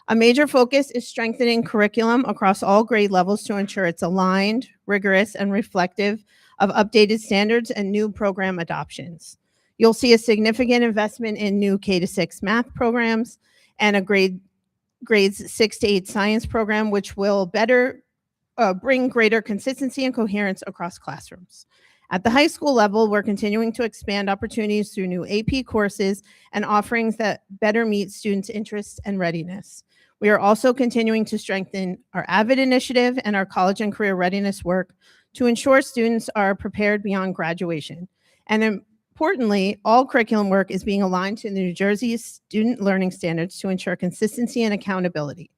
A major focus is strengthening curriculum across all grade levels to ensure it's aligned, rigorous, and reflective of updated standards and new program adoptions. You'll see a significant investment in new K-6 math programs and a grades 6 to 8 science program, which will better bring greater consistency and coherence across classrooms. At the high school level, we're continuing to expand opportunities through new AP courses and offerings that better meet students' interests and readiness. We are also continuing to strengthen our AVID initiative and our college and career readiness work to ensure students are prepared beyond graduation. And importantly, all curriculum work is being aligned to the New Jersey student learning standards to ensure consistency and accountability.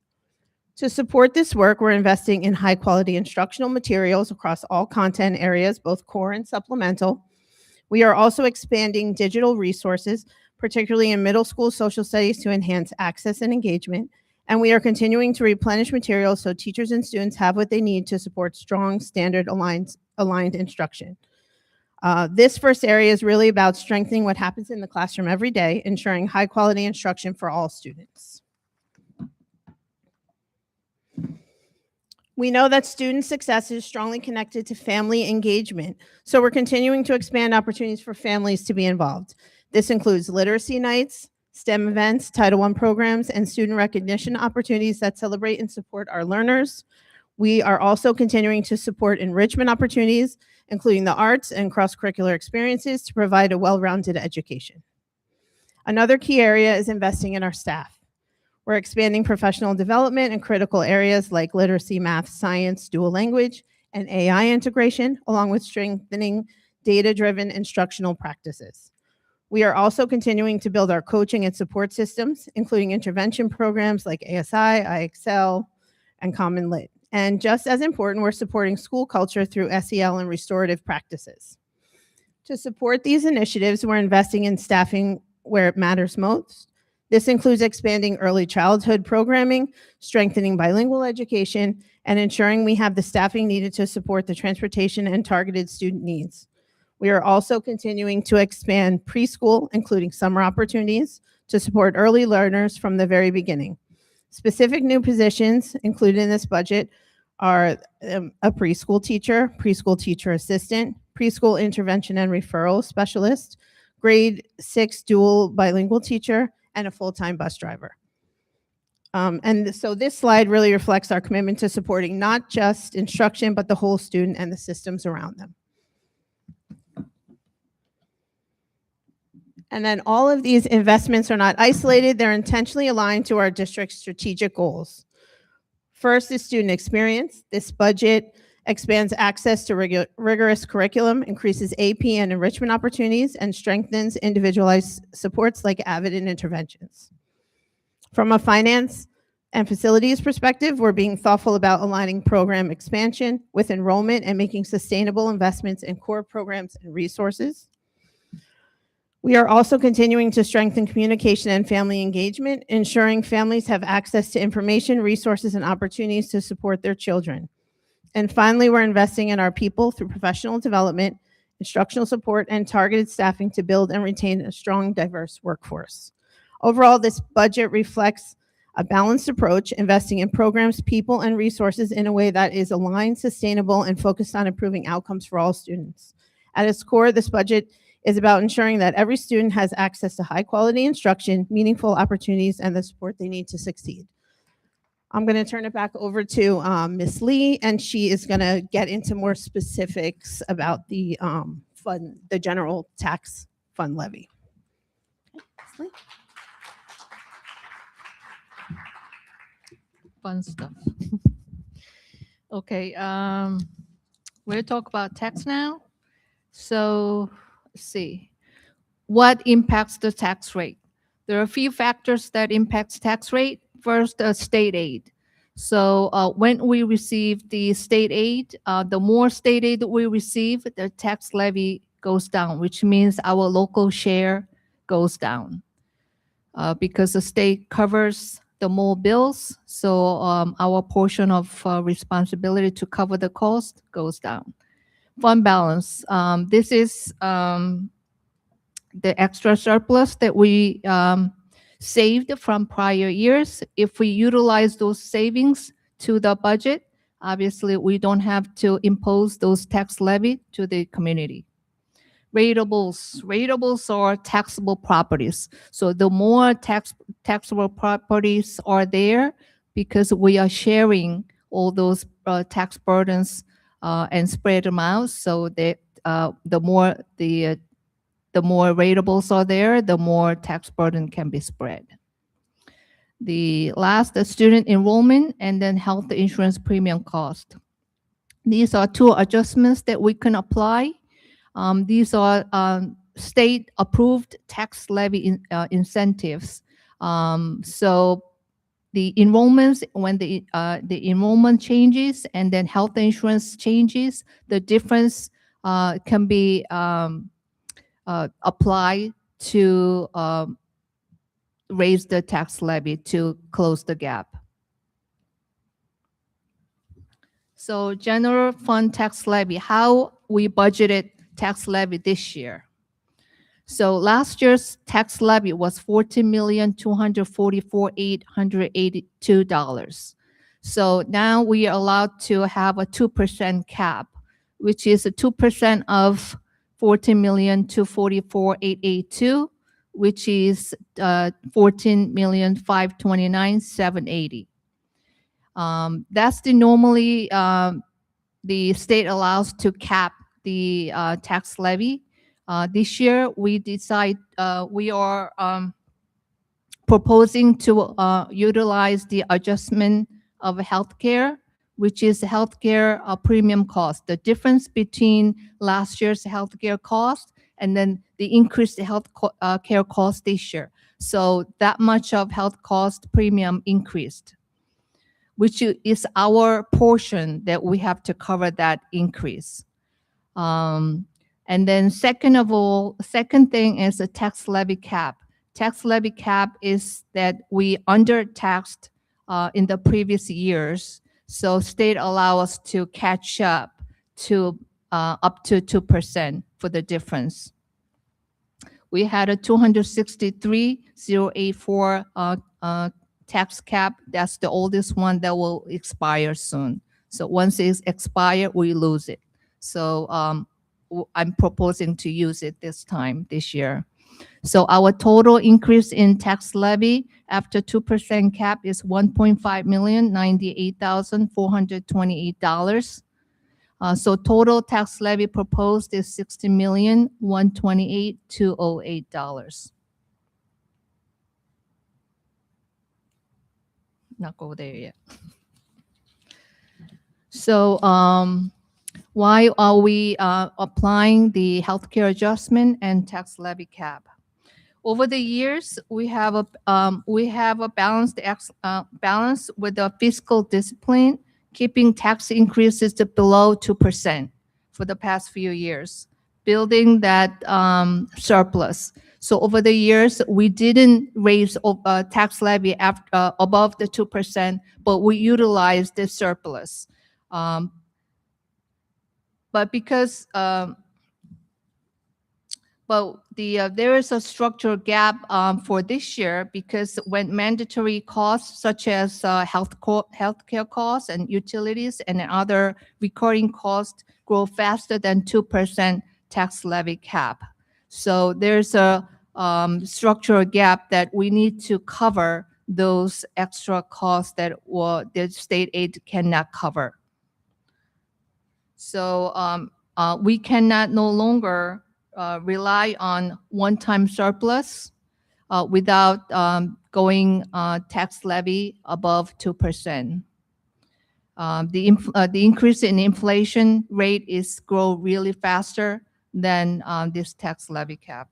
To support this work, we're investing in high-quality instructional materials across all content areas, both core and supplemental. We are also expanding digital resources, particularly in middle school social studies, to enhance access and engagement. And we are continuing to replenish materials so teachers and students have what they need to support strong, standard-aligned instruction. This first area is really about strengthening what happens in the classroom every day, ensuring high-quality instruction for all students. We know that student success is strongly connected to family engagement, so we're continuing to expand opportunities for families to be involved. This includes literacy nights, STEM events, Title I programs, and student recognition opportunities that celebrate and support our learners. We are also continuing to support enrichment opportunities, including the arts and cross-curricular experiences, to provide a well-rounded education. Another key area is investing in our staff. We're expanding professional development in critical areas like literacy, math, science, dual language, and AI integration, along with strengthening data-driven instructional practices. We are also continuing to build our coaching and support systems, including intervention programs like ASI, IXL, and Common Lit. And just as important, we're supporting school culture through SEL and restorative practices. To support these initiatives, we're investing in staffing where it matters most. This includes expanding early childhood programming, strengthening bilingual education, and ensuring we have the staffing needed to support the transportation and targeted student needs. We are also continuing to expand preschool, including summer opportunities, to support early learners from the very beginning. Specific new positions included in this budget are a preschool teacher assistant, preschool intervention and referral specialist, grade 6 dual bilingual teacher, and a full-time bus driver. And so this slide really reflects our commitment to supporting not just instruction, but the whole student and the systems around them. And then all of these investments are not isolated. They're intentionally aligned to our district's strategic goals. First is student experience. This budget expands access to rigorous curriculum, increases AP and enrichment opportunities, and strengthens individualized supports like AVID and interventions. From a finance and facilities perspective, we're being thoughtful about aligning program expansion with enrollment and making sustainable investments in core programs and resources. We are also continuing to strengthen communication and family engagement, ensuring families have access to information, resources, and opportunities to support their children. And finally, we're investing in our people through professional development, instructional support, and targeted staffing to build and retain a strong, diverse workforce. Overall, this budget reflects a balanced approach, investing in programs, people, and resources in a way that is aligned, sustainable, and focused on improving outcomes for all students. At its core, this budget is about ensuring that every student has access to high-quality instruction, meaningful opportunities, and the support they need to succeed. I'm going to turn it back over to Ms. Lee, and she is going to get into more specifics about the the general tax fund levy. Okay, Ms. Lee. Fun stuff. Okay, we'll talk about tax now. So let's see. What impacts the tax rate? There are a few factors that impacts tax rate. First, state aid. So when we receive the state aid, the more state aid we receive, the tax levy goes down, which means our local share goes down because the state covers the more bills. So our portion of responsibility to cover the cost goes down. fund balance. This is the extra surplus that we saved from prior years. If we utilize those savings to the budget, obviously we don't have to impose those tax levy to the community. Ratables are taxable properties. So the more taxable properties are there, because we are sharing all those tax burdens and spread them out, so that the more ratables are there, the more tax burden can be spread. The last, the student enrollment and then health insurance premium cost. These are two adjustments that we can apply. These are state-approved tax levy incentives. So the enrollments, when the enrollment changes and then health insurance changes, the difference can be applied to raise the tax levy to close the gap. So general fund tax levy, how we budgeted tax levy this year. So last year's tax levy was $14,244,882. So now we are allowed to have a 2% cap, which is a 2% of $14,244,882, which is $14,529,780. That's the normally the state allows to cap the tax levy. This year, we are proposing to utilize the adjustment of healthcare, which is healthcare premium cost. The difference between last year's healthcare cost and then the increased health care cost this year. So that much of health cost premium increased, which is our portion that we have to cover that increase. And then second thing is a tax levy cap. Tax levy cap is that we undertaxed in the previous years. So state allow us to catch up to 2% for the difference. We had a 263,084 tax cap. That's the oldest one that will expire soon. So once it's expired, we lose it. So I'm proposing to use it this year. So our total increase in tax levy after 2% cap is $1.598,428. So total tax levy proposed is $60,128,208. Not go there yet. So why are we applying the healthcare adjustment and tax levy cap? Over the years, we have a balance with the fiscal discipline, keeping tax increases to below 2% for the past few years, building that surplus. So over the years, we didn't raise tax levy above the 2%, but we utilized the surplus. But because there is a structural gap for this year, because when mandatory costs such as healthcare costs and utilities and other recurring costs grow faster than 2% tax levy cap. So there's a structural gap that we need to cover those extra costs that the state aid cannot cover. So we cannot no longer rely on one-time surplus without going tax levy above 2%. The increase in inflation rate is grow really faster than this tax levy cap.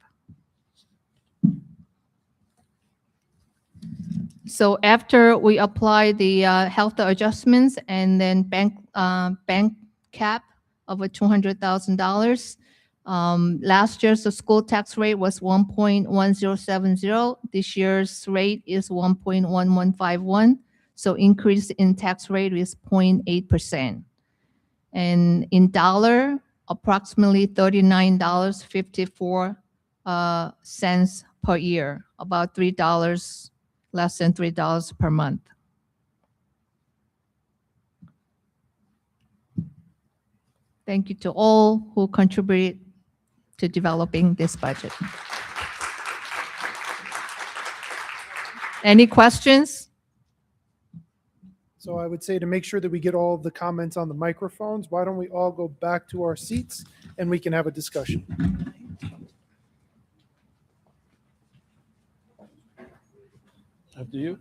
So after we apply the health adjustments and then bank cap of $200,000, last year's the school tax rate was 1.1070. This year's rate is 1.1151. So increase in tax rate is 0.8%. And in dollar, approximately $39.54 cents per year, about $3, less than $3 per month. Thank you to all who contributed to developing this budget. Any questions? So I would say to make sure that we get all of the comments on the microphones, why don't we all go back to our seats and we can have a discussion. After you.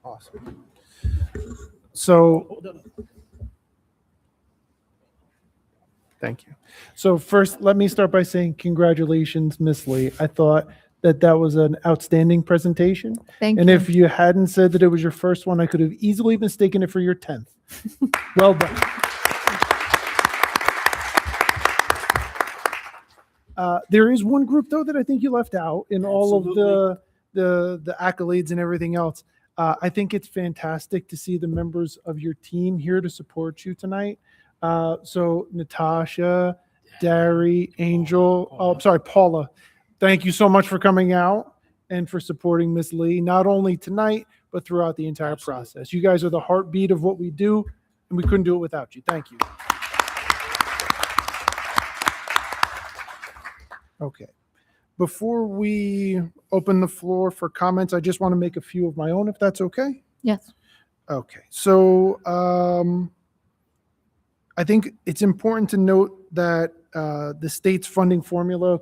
Awesome. So, thank you. So first, let me start by saying congratulations, Miss Lee. I thought that that was an outstanding presentation. Thank And you. if you hadn't said that it was your first one, I could have easily mistaken it for your 10th. Well done. There is one group though that I think you left out in all of the accolades and everything else. I think it's fantastic to see the members of your team here to support you tonight. So Natasha, Dari, Angel, oh, I'm sorry, Paula. Thank you so much for coming out and for supporting Miss Lee, not only tonight, but throughout the entire process. You guys are the heartbeat of what we do, and we couldn't do it without you. Thank you. Okay. Before we open the floor for comments, I just want to make a few of my own, if that's okay. Yes. Okay. So I think it's important to note that the state's funding formula,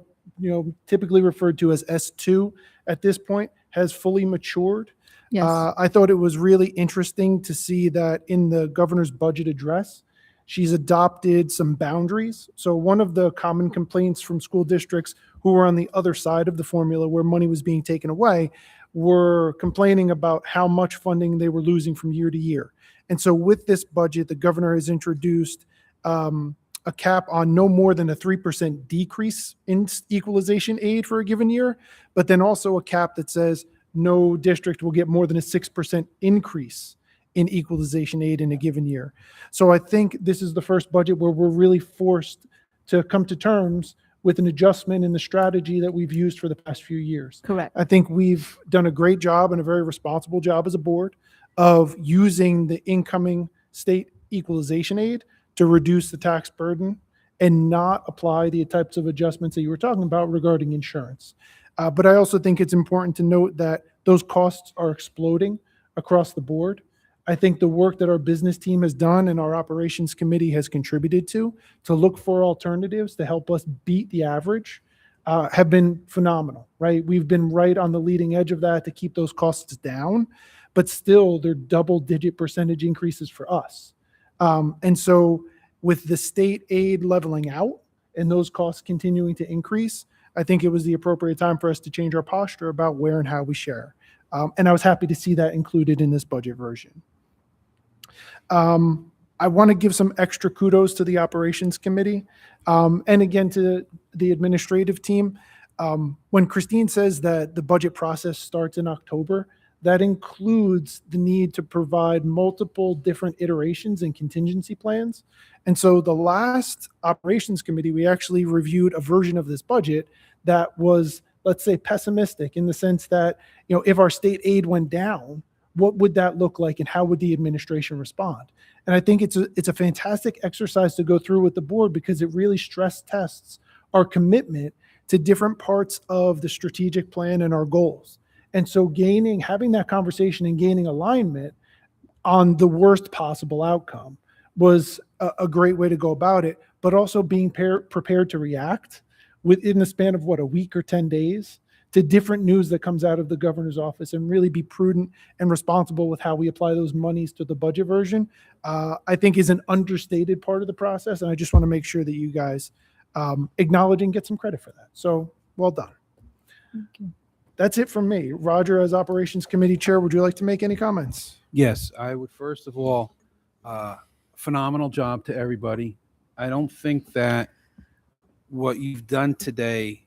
typically referred to as S2 at this point, has fully matured. Yes. I thought it was really interesting to see that in the governor's budget address, she's adopted some boundaries. So one of the common complaints from school districts who were on the other side of the formula where money was being taken away were complaining about how much funding they were losing from year to year. And so with this budget, the governor has introduced a cap on no more than a 3% decrease in equalization aid for a given year, but then also a cap that says no district will get more than a 6% increase in equalization aid in a given year. So I think this is the first budget where we're really forced to come to terms with an adjustment in the strategy that we've used for the past few years. Correct. I think we've done a great job and a very responsible job as a board of using the incoming state equalization aid to reduce the tax burden and not apply the types of adjustments that you were talking about regarding insurance. But I also think it's important to note that those costs are exploding across the board. I think the work that our business team has done and our operations committee has contributed to look for alternatives to help us beat the average have been phenomenal, right? We've been right on the leading edge of that to keep those costs down, but still they're double-digit percentage increases for us. And so with the state aid leveling out and those costs continuing to increase, I think it was the appropriate time for us to change our posture about where and how we share. And I was happy to see that included in this budget version. I want to give some extra kudos to the operations committee and again to the administrative team. When Christine says that the budget process starts in October, that includes the need to provide multiple different iterations and contingency plans. And so the last operations committee, we actually reviewed a version of this budget that was, let's say, pessimistic in the sense that, if our state aid went down, what would that look like and how would the administration respond? And I think it's a fantastic exercise to go through with the board because it really stress tests our commitment to different parts of the strategic plan and our goals. And so having that conversation and gaining alignment on the worst possible outcome was a great way to go about it, but also being prepared to react within the span of a week or 10 days to different news that comes out of the governor's office, and really be prudent and responsible with how we apply those monies to the budget version, I think is an understated part of the process. And I just want to make sure that you guys acknowledge and get some credit for that. So well done. That's it from me. Roger, as Operations Committee Chair, would you like to make any comments? Yes, I would first of all, phenomenal job to everybody. I don't think that what you've done today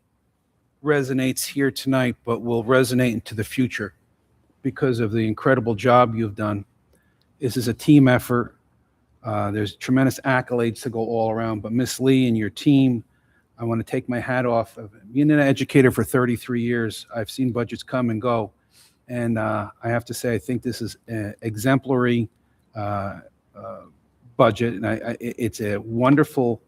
resonates here tonight, but will resonate into the future because of the incredible job you've done. This is a team effort. There's tremendous accolades to go all around, but Miss Lee and your team, I want to take my hat off. Being an educator for 33 years, I've seen budgets come and go. And I have to say, I think this is an exemplary budget. And it's a wonderful,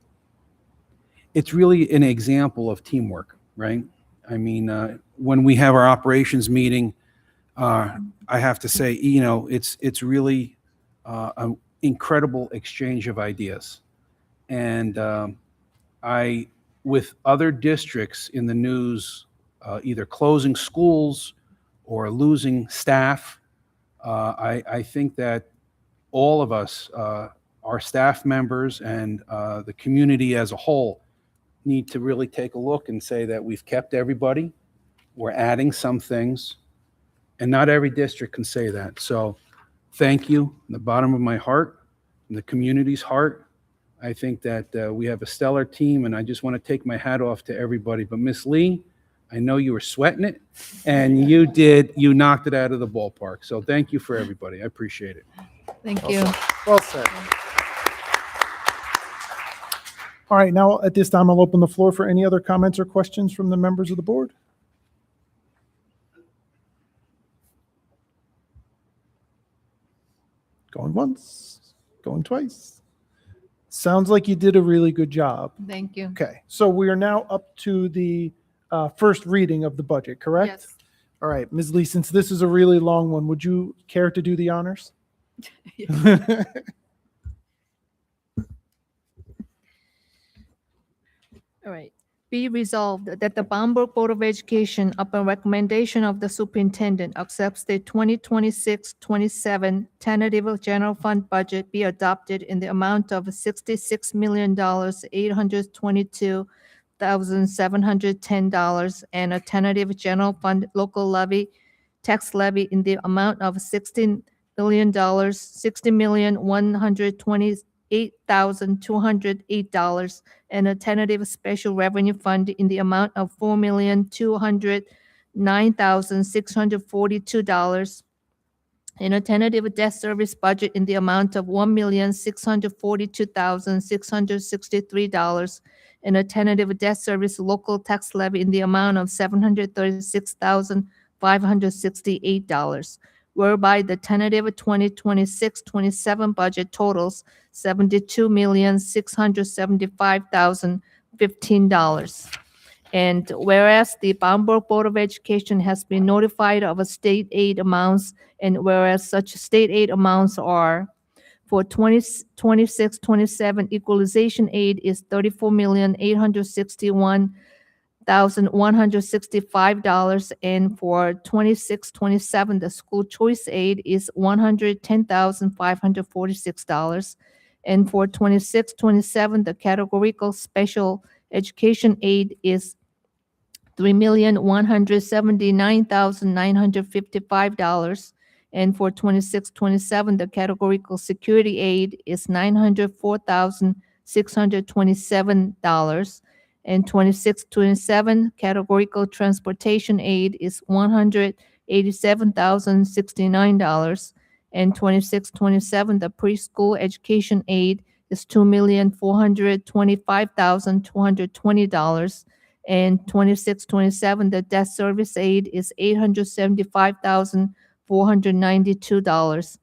it's really an example of teamwork, right? I mean, when we have our operations meeting, I have to say, it's really an incredible exchange of ideas. And with other districts in the news, either closing schools or losing staff, I think that all of us, our staff members and the community as a whole, need to really take a look and say that we've kept everybody, we're adding some things, and not every district can say that. So thank you from the bottom of my heart and the community's heart. I think that we have a stellar team, and I just want to take my hat off to everybody. But Miss Lee, I know you were sweating it, and you knocked it out of the ballpark. So thank you for everybody. I appreciate it. Thank you. Well said. All right, now at this time, I'll open the floor for any other comments or questions from the members of the board. Going once, going twice. Sounds like you did a really good job. Thank you. Okay, so we are now up to the first reading of the budget, correct? Yes. All right, Ms. Lee, since this is a really long one, would you care to do the honors? All right. Be resolved that the Bamberg Board of Education, upon recommendation of the superintendent, accepts the 2026-27 tentative general fund budget be adopted in the amount of $66,822,710 and a tentative general fund local levy, tax levy in the amount of $16 million, $60,128,208 and a tentative special revenue fund in the amount of $4,209,642 and a tentative debt service budget in the amount of $1,642,663 and a tentative debt service local tax levy in the amount of $736,568, whereby the tentative 2026-27 budget totals $72,675,015. And whereas the Bamberg Board of Education has been notified of a state aid amounts, and whereas such state aid amounts are for 26-27 equalization aid is $34,861,165, and for 26-27 the school choice aid is $110,546, and for 26-27 the categorical special education aid is $3,179,955, and for 26-27 the categorical security aid is $904,627, and 26-27 categorical transportation aid is $187,069, and 26-27 the preschool education aid is $2,425,220, and 26-27 the debt service aid is $875,492.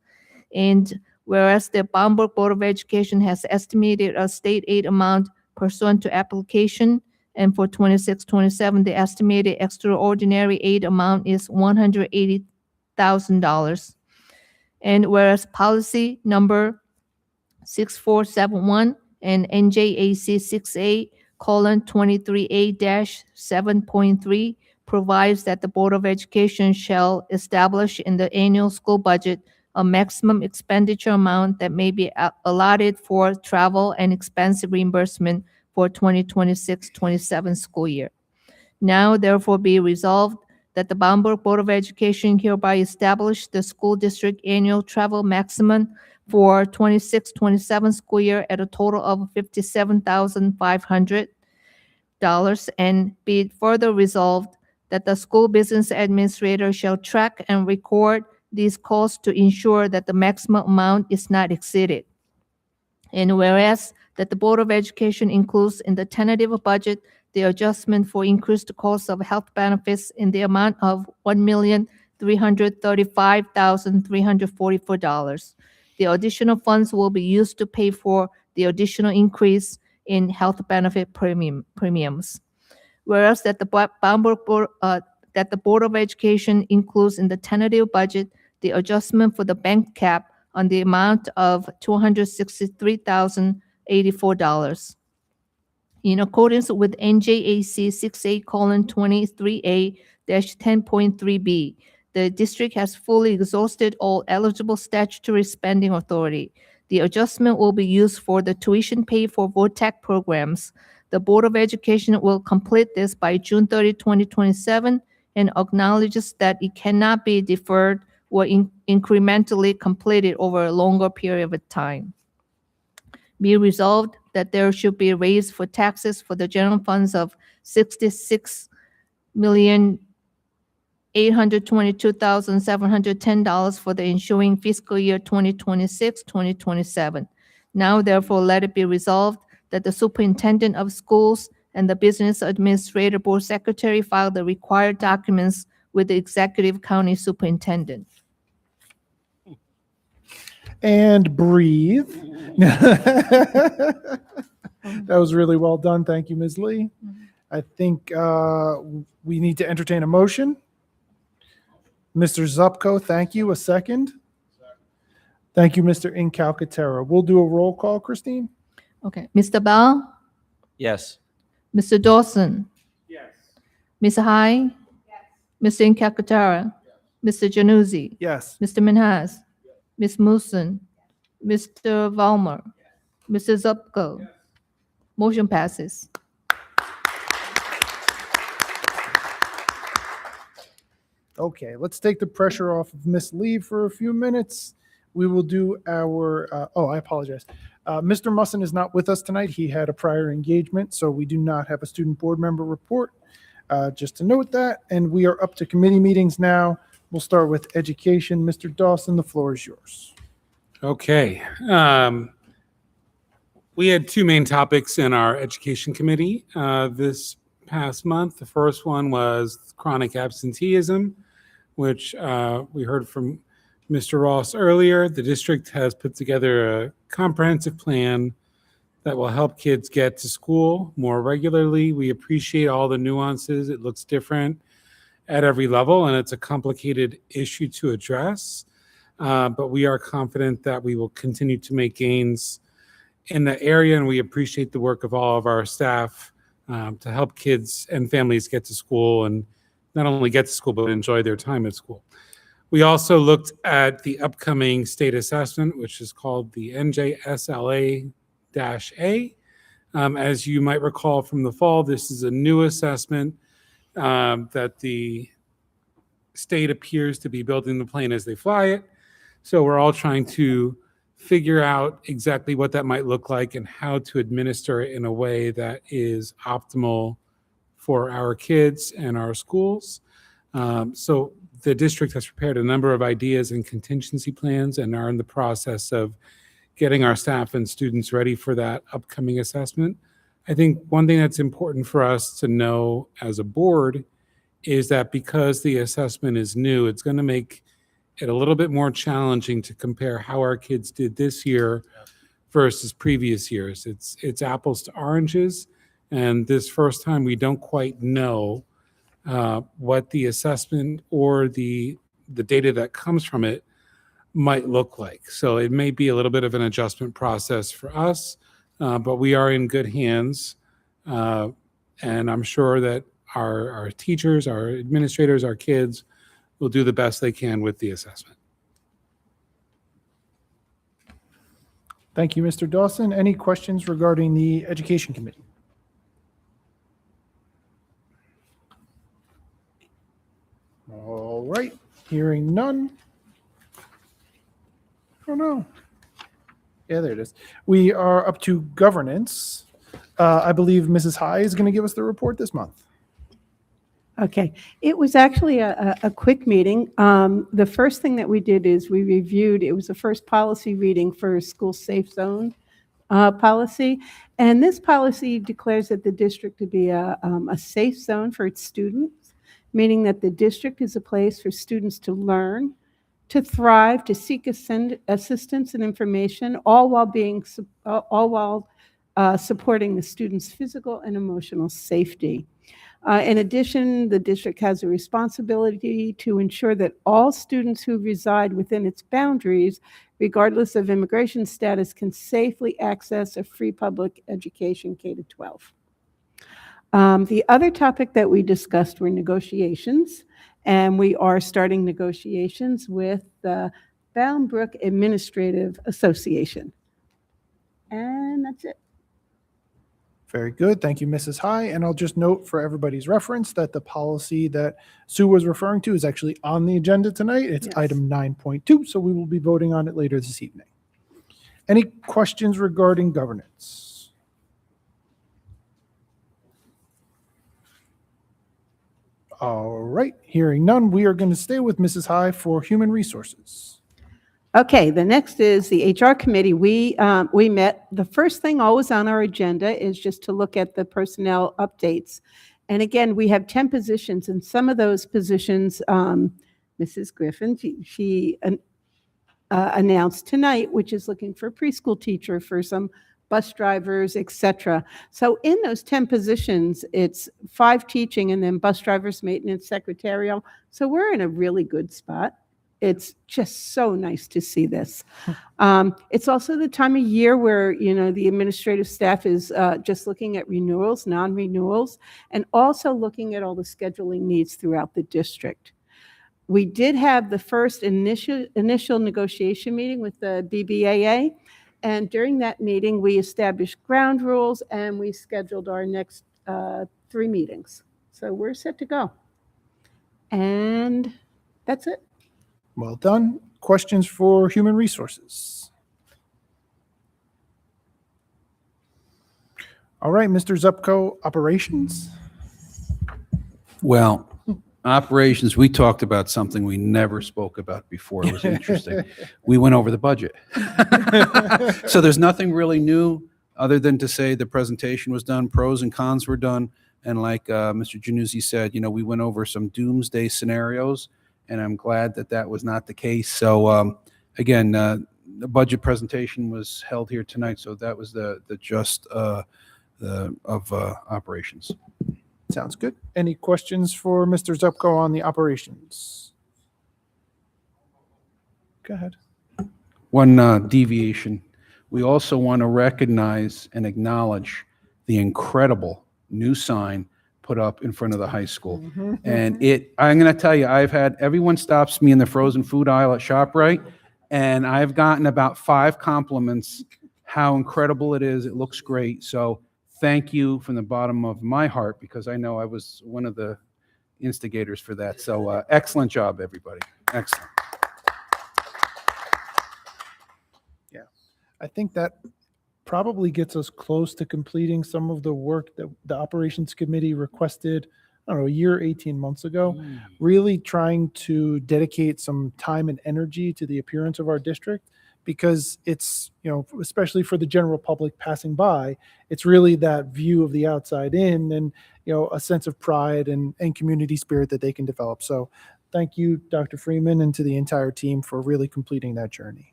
And whereas the Bamberg Board of Education has estimated a state aid amount pursuant to application, and for 26-27 the estimated extraordinary aid amount is $180,000. And whereas policy number 6471 and NJAC 6A:23A-7.3 provides that the Board of Education shall establish in the annual school budget a maximum expenditure amount that may be allotted for travel and expense reimbursement for 2026-27 school year. Now therefore be resolved that the Bamberg Board of Education hereby establish the school district annual travel maximum for 26-27 school year at a total of $57,500, and be it further resolved that the school business administrator shall track and record these costs to ensure that the maximum amount is not exceeded. And whereas that the Board of Education includes in the tentative budget the adjustment for increased cost of health benefits in the amount of $1,335,344. The additional funds will be used to pay for the additional increase in health benefit premiums. Whereas that the Board of Education includes in the tentative budget the adjustment for the bank cap on the amount of $263,084. In accordance with NJAC 6A:23A-10.3B, the district has fully exhausted all eligible statutory spending authority. The adjustment will be used for the tuition paid for VOTEC programs. The Board of Education will complete this by June 30, 2027, and acknowledges that it cannot be deferred or incrementally completed over a longer period of time. Be resolved that there should be a raise for taxes for the general funds of $66,822,710 for the ensuing fiscal year 2026-2027. Now therefore let it be resolved that the superintendent of schools and the business administrator board secretary file the required documents with the executive county superintendent. And breathe. That was really well done. Thank you, Ms. Lee. I think we need to entertain a motion. Mr. Zupko, thank you. A second. Thank you, Mr. Incalcatera. We'll do a roll call, Christine. Okay, Mr. Bell, Yes. Mr. Dawson, Yes. Ms. High, Mr. Incalcatera, Mr. Januzzi, Yes. Mr. Minhas, Ms. Musin, Mr. Valmer, Mr. Zupko. Motion passes. Okay, let's take the pressure off of Ms. Lee for a few minutes. We will do our, I apologize. Mr. Musson is not with us tonight. He had a prior engagement, so we do not have a student board member report. Just to note that, and we are up to committee meetings now. We'll start with education. Mr. Dawson, the floor is yours. Okay. We had two main topics in our education committee this past month. The first one was chronic absenteeism, which we heard from Mr. Ross earlier. The district has put together a comprehensive plan that will help kids get to school more regularly. We appreciate all the nuances. It looks different at every level, and it's a complicated issue to address. But we are confident that we will continue to make gains in the area, and we appreciate the work of all of our staff to help kids and families get to school, and not only get to school, but enjoy their time at school. We also looked at the upcoming state assessment, which is called the NJSLA-A. As you might recall from the fall, this is a new assessment that the state appears to be building the plane as they fly it. So we're all trying to figure out exactly what that might look like and how to administer it in a way that is optimal for our kids and our schools. So the district has prepared a number of ideas and contingency plans and are in the process of getting our staff and students ready for that upcoming assessment. I think one thing that's important for us to know as a board is that because the assessment is new, it's going to make it a little bit more challenging to compare how our kids did this year versus previous years. It's apples to oranges, and this first time we don't quite know what the assessment or the data that comes from it might look like. So it may be a little bit of an adjustment process for us, but we are in good hands. And I'm sure that our teachers, our administrators, our kids will do the best they can with the assessment. Thank you, Mr. Dawson. Any questions regarding the Education Committee? All right, hearing none. Oh, no. Yeah, there it is. We are up to governance. I believe Mrs. High is going to give us the report this month. Okay, it was actually a quick meeting. The first thing that we did is we reviewed, it was the first policy reading for school safe zone policy. And this policy declares that the district to be a safe zone for its students, meaning that the district is a place for students to learn, to thrive, to seek assistance and information, all while supporting the students' physical and emotional safety. In addition, the district has a responsibility to ensure that all students who reside within its boundaries, regardless of immigration status, can safely access a free public education K-12. The other topic that we discussed were negotiations, and we are starting negotiations with the Bound Brook Administrative Association. And that's it. Very good. Thank you, Mrs. High. And I'll just note for everybody's reference that the policy that Sue was referring to is actually on the agenda tonight. It's Yes. item 9.2, so we will be voting on it later this evening. Any questions regarding governance? All right, hearing none, we are going to stay with Mrs. High for Human Resources. Okay, the next is the HR committee. We met. The first thing always on our agenda is just to look at the personnel updates. And again, we have 10 positions, and some of those positions, Mrs. Griffin, she announced tonight, which is looking for a preschool teacher, for some bus drivers, etc. So in those 10 positions, it's 5 teaching and then bus drivers, maintenance, secretarial. So we're in a really good spot. It's just so nice to see this. It's also the time of year where, you know, the administrative staff is just looking at renewals, non-renewals, and also looking at all the scheduling needs throughout the district. We did have the first initial negotiation meeting with the BBAA, and during that meeting, we established ground rules and we scheduled our next 3 meetings. So we're set to go. And that's it. Well done. Questions for Human Resources? All right, Mr. Zupko, Operations. Well, operations, we talked about something we never spoke about before. It was interesting. We went over the budget. So there's nothing really new other than to say the presentation was done, pros and cons were done. And like Mr. Januzzi said, you know, we went over some doomsday scenarios, and I'm glad that that was not the case. So again, the budget presentation was held here tonight. So that was the gist of operations. Sounds good. Any questions for Mr. Zupko on the operations? Go ahead. One deviation. We also want to recognize and acknowledge the incredible new sign put up in front of the high school. And I'm going to tell you, everyone stops me in the frozen food aisle at ShopRite, and I've gotten about 5 compliments how incredible it is. It looks great. So thank you from the bottom of my heart, because I know I was one of the instigators for that. So excellent job, everybody. Excellent. Yeah, I think that probably gets us close to completing some of the work that the Operations Committee requested, I don't know, a year, 18 months ago, really trying to dedicate some time and energy to the appearance of our district, because it's, you know, especially for the general public passing by, it's really that view of the outside in and, you know, a sense of pride and community spirit that they can develop. So thank you, Dr. Freeman, and to the entire team for really completing that journey.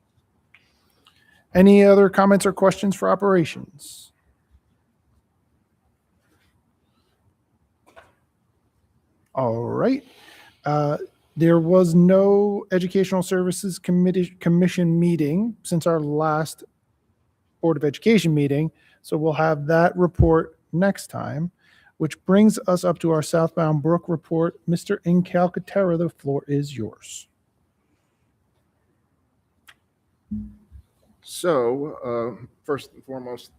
Any other comments or questions for operations? All right. There was no Educational Services Commission meeting since our last Board of Education meeting, so we'll have that report next time, which brings us up to our Southbound Brook report. Mr. Incalcaterra, the floor is yours. So, first and foremost,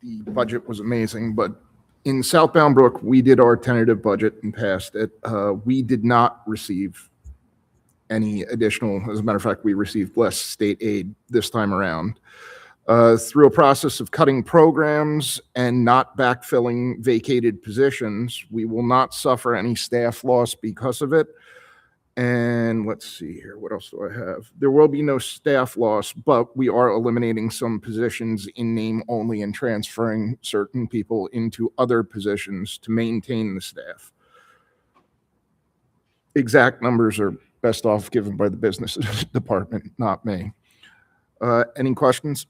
the budget was amazing, but in Southbound Brook, we did our tentative budget and passed it. We did not receive any additional, as a matter of fact, we received less state aid this time around. Through a process of cutting programs and not backfilling vacated positions, we will not suffer any staff loss because of it. And let's see here, what else do I have? There will be no staff loss, but we are eliminating some positions in name only and transferring certain people into other positions to maintain the staff. Exact numbers are best off given by the business department, not me. Any questions?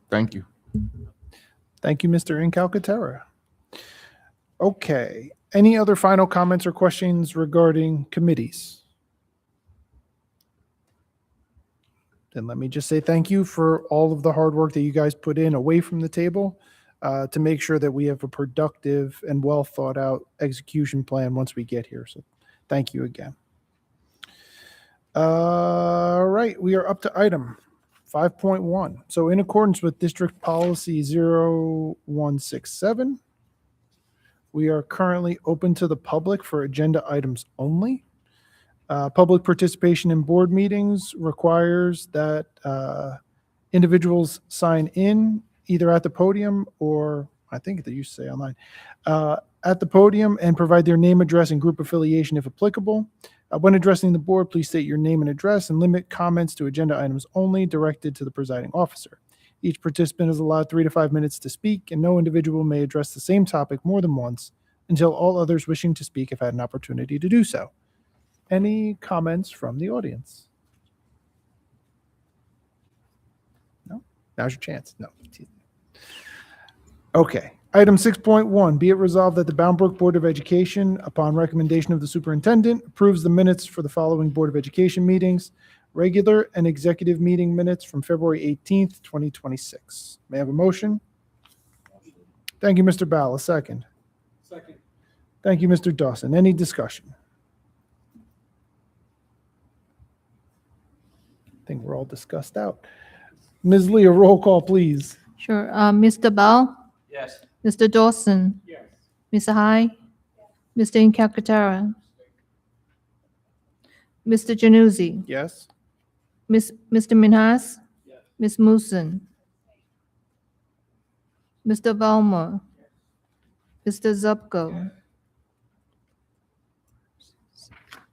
Thank you. Thank you, Mr. Incalcaterra. Okay, any other final comments or questions regarding committees? Then let me just say thank you for all of the hard work that you guys put in away from the table to make sure that we have a productive and well thought out execution plan once we get here. So thank you again. All right, we are up to item 5.1. So in accordance with District Policy 0167, we are currently open to the public for agenda items only. Public participation in board meetings requires that individuals sign in either at the podium or I think they used to say online, at the podium and provide their name, address, and group affiliation if applicable. When addressing the board, please state your name and address and limit comments to agenda items only directed to the presiding officer. Each participant is allowed 3 to 5 minutes to speak, and no individual may address the same topic more than once until all others wishing to speak have had an opportunity to do so. Any comments from the audience? No? Now's your chance. No. Okay. Item 6.1, be it resolved that the Bound Brook Board of Education, upon recommendation of the superintendent, approves the minutes for the following Board of Education meetings, regular and executive meeting minutes from February 18th, 2026. May I have a motion? Thank you, Mr. Ball. A second. Second. Thank you, Mr. Dawson. Any discussion? I think we're all discussed out. Ms. Lee, a roll call, please. Sure. Mr. Bell? Yes. Mr. Dawson? Yes. Mr. High? Mr. Incalcaterra? Mr. Januzzi? Yes. Mr. Minhas? Ms. Musin? Mr. Valmer? Mr. Zupko?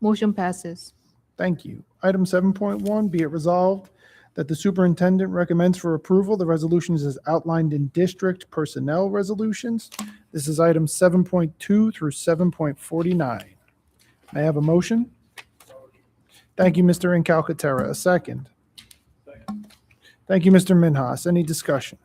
Motion passes. Thank you. Item 7.1, be it resolved that the superintendent recommends for approval the resolutions as outlined in district personnel resolutions. This is items 7.2 through 7.49. May I have a motion? Thank you, Mr. Incalcaterra. A second. Thank you, Mr. Minhas. Any discussion?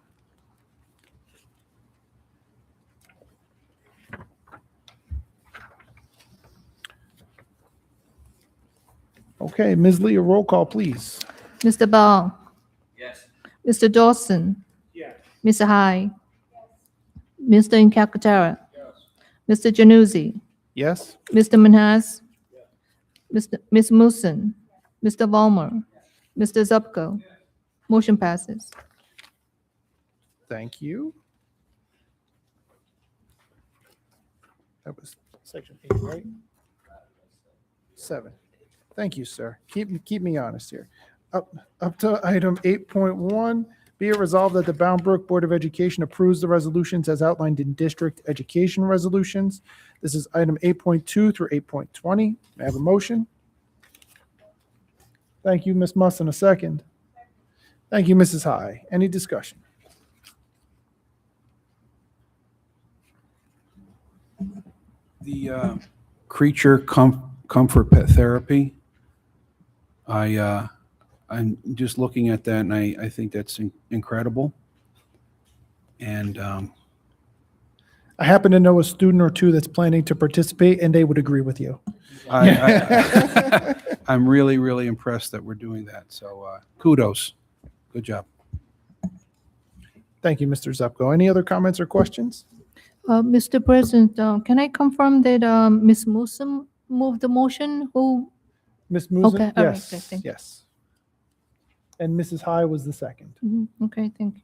Okay, Ms. Lee, a roll call, please. Mr. Bell? Yes. Mr. Dawson? Yes. Mr. High? Mr. Incalcaterra? Mr. Januzzi? Yes? Mr. Minhas? Ms. Musin? Mr. Valmer? Mr. Zupko? Motion passes. Thank you. That was section 8, right? 7. Thank you, sir. Keep me honest here. Up to item 8.1, be it resolved that the Bound Brook Board of Education approves the resolutions as outlined in district education resolutions. This is item 8.2 through 8.20. May I have a motion? Thank you, Ms. Musson. A second. Thank you, Mrs. High. Any discussion? The creature comfort pet therapy, I'm just looking at that and I think that's incredible. And I happen to know a student or two that's planning to participate, and they would agree with you. I'm really, really impressed that we're doing that. So kudos. Good job. Thank you, Mr. Zupko. Any other comments or questions? Mr. President, can I confirm that Ms. Musa moved the motion? Who? Ms. Musa? Okay, all right, Yes, good, thank you. yes. And Mrs. High was the second. Okay, thank you.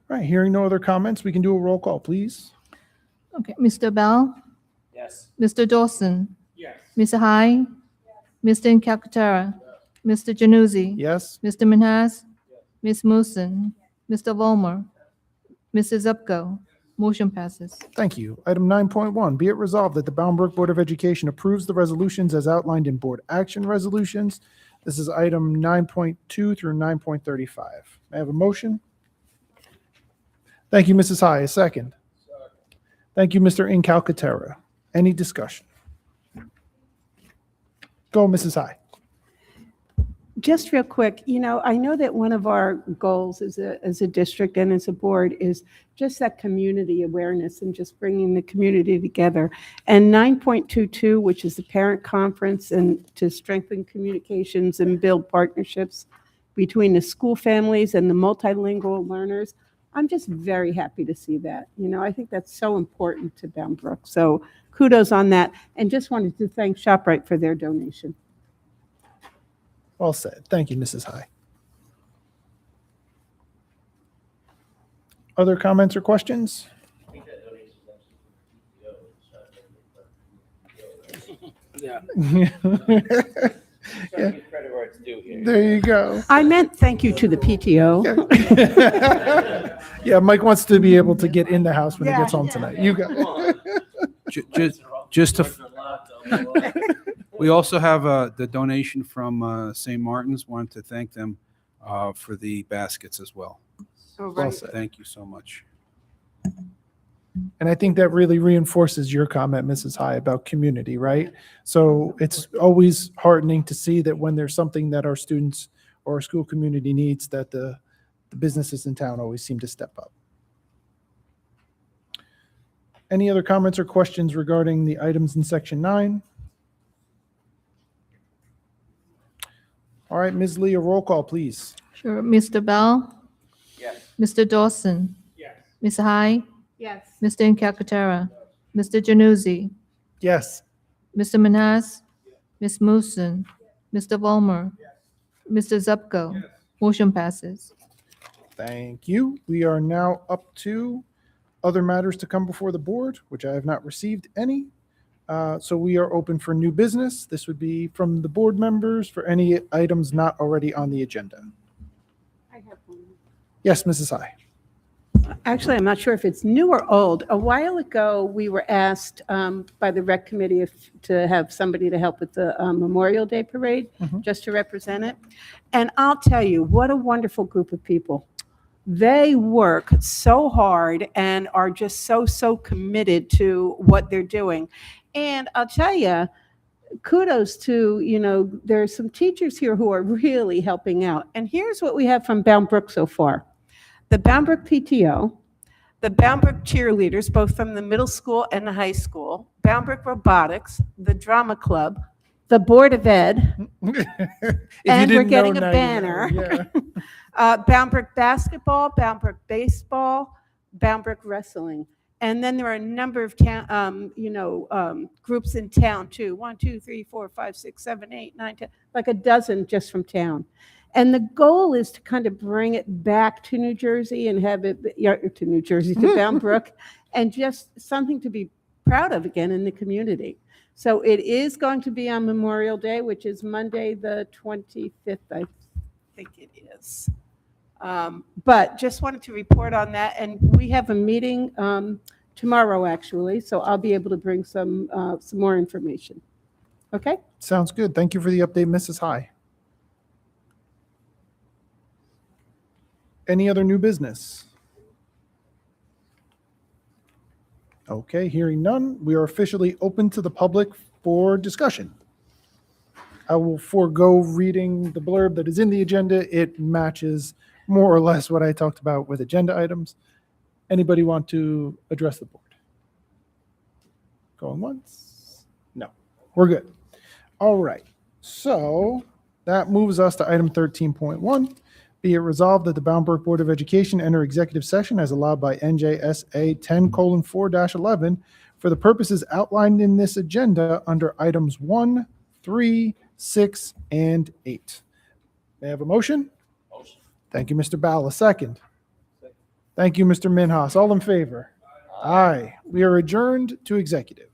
All right, hearing no other comments, we can do a roll call, please. Okay, Mr. Bell, Yes. Mr. Dawson, Yes. Ms. High, Mr. Calcaterra, Mr. Januzzi, Yes? Mr. Minhas, Ms. Musin, Mr. Volmer, Mrs. Zupko. Motion passes. Thank you. Item 9.1, be it resolved that the Bound Brook Board of Education approves the resolutions as outlined in board action resolutions. This is item 9.2 through 9.35. May I have a motion? Thank you, Mrs. High. A second. Thank you, Mr. Incalcaterra. Any discussion? Go, Mrs. High. Just real quick, I know that one of our goals as a district and as a board is just that community awareness and just bringing the community together. And 9.22, which is the parent conference and to strengthen communications and build partnerships between the school families and the multilingual learners. I'm just very happy to see that. I think that's so important to Bound Brook. So kudos on that. And just wanted to thank ShopRite for their donation. Well said. Thank you, Mrs. High. Other comments or questions? Yeah. Yeah. Credit where it's due here. There you go. I meant thank you to the PTO. Yeah, Mike wants to be able to get in the house when he gets home Yeah. tonight. You got it. Just to, we also have the donation from St. Martin's. Wanted to thank them for the baskets as well. Well said. Thank you so much. And I think that really reinforces your comment, Mrs. High, about community, right? So it's always heartening to see that when there's something that our students or our school community needs, that the businesses in town always seem to step up. Any other comments or questions regarding the items in section 9? All right, Ms. Lee, a roll call, please. Sure. Mr. Bell, Yes. Mr. Dawson, Yes. Ms. High, Yes. Mr. Incalcaterra, Mr. Januzzi, Yes. Mr. Minhas, Ms. Musin, Mr. Volmer, Mr. Zupko. Motion passes. Thank you. We are now up to other matters to come before the board, which I have not received any. So we are open for new business. This would be from the board members for any items not already on the agenda. I have one. Yes, Mrs. High. Actually, I'm not sure if it's new or old. A while ago, we were asked by the rec committee to have somebody to help with the Memorial Day parade, just to represent it. And I'll tell you, what a wonderful group of people. They work so hard and are just so committed to what they're doing. And I'll tell you, kudos to, there are some teachers here who are really helping out. And here's what we have from Bound Brook so far. The Bound Brook PTO, the Bound Brook cheerleaders, both from the middle school and the high school, Bound Brook Robotics, the Drama Club, the Board of Ed, and we're getting a banner. Bound Brook Basketball, Bound Brook Baseball, Bound Brook Wrestling. And then there are a number of groups in town too. 1, 2, 3, 4, 5, 6, 7, 8, 9, 10, like a dozen just from town. And the goal is to kind of bring it back to New Jersey and have it to New Jersey, to Bound Brook, and just something to be proud of again in the community. So it is going to be on Memorial Day, which is Monday, the 25th, I think it is. But just wanted to report on that. And we have a meeting tomorrow, actually, so I'll be able to bring some more information. Okay? Sounds good. Thank you for the update, Mrs. High. Any other new business? Okay, hearing none, we are officially open to the public for discussion. I will forego reading the blurb that is in the agenda. It matches more or less what I talked about with agenda items. Anybody want to address the board? Going once? No, we're good. All right. So that moves us to item 13.1. Be it resolved that the Bound Brook Board of Education enter executive session as allowed by NJSA 10:4-11 for the purposes outlined in this agenda under items 1, 3, 6, and 8. May I have a motion? Motion. Thank you, Mr. Bala. Second. Thank you, Mr. Minhas. All in favor? Aye. We are adjourned to executive.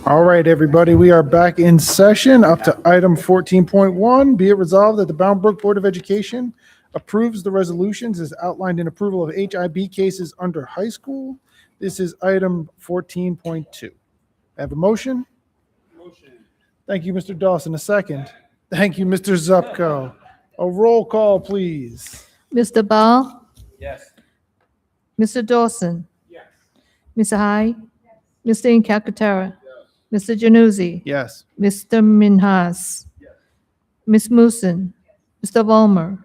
All right, everybody, we are back in session up to item 14.1. Be it resolved that the Bound Brook Board of Education approves the resolutions as outlined in approval of HIB cases under high school. This is item 14.2. I have a motion? Thank you, Mr. Dawson. A second. Thank you, Mr. Zupko. A roll call, please. Mr. Bell? Yes. Mr. Dawson? Yes. Mr. Hyde? Mr. Incalcaterra? Mr. Januzzi? Yes. Mr. Minhas? Ms. Musin? Mr. Volmer?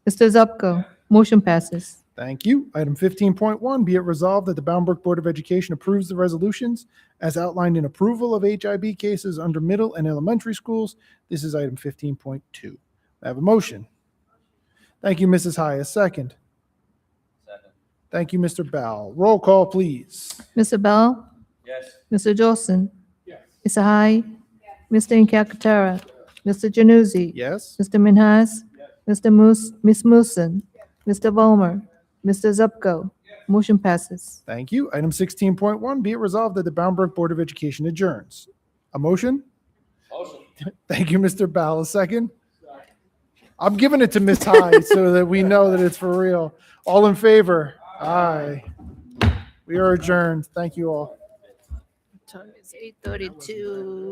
Mr. Zupko? Motion passes. Thank you. Item 15.1, be it resolved that the Bound Brook Board of Education approves the resolutions as outlined in approval of HIB cases under middle and elementary schools. This is item 15.2. I have a motion. Thank you, Mrs. High. A second. Thank you, Mr. Bell. Roll call, please. Mr. Bell? Yes. Mr. Dawson? Yes. Mr. Hyde? Mr. Incalcaterra? Mr. Januzzi? Yes. Mr. Minhas? Mr. Ms. Musin? Mr. Volmer? Mr. Zupko? Motion passes. Thank you. Item 16.1, be it resolved that the Bound Brook Board of Education adjourns. A motion? Thank you, Mr. Bell. A second? I'm giving it to Ms. Hyde so that we know that it's for real. All in favor? Aye. We are adjourned. Thank you all. Time is 8:32.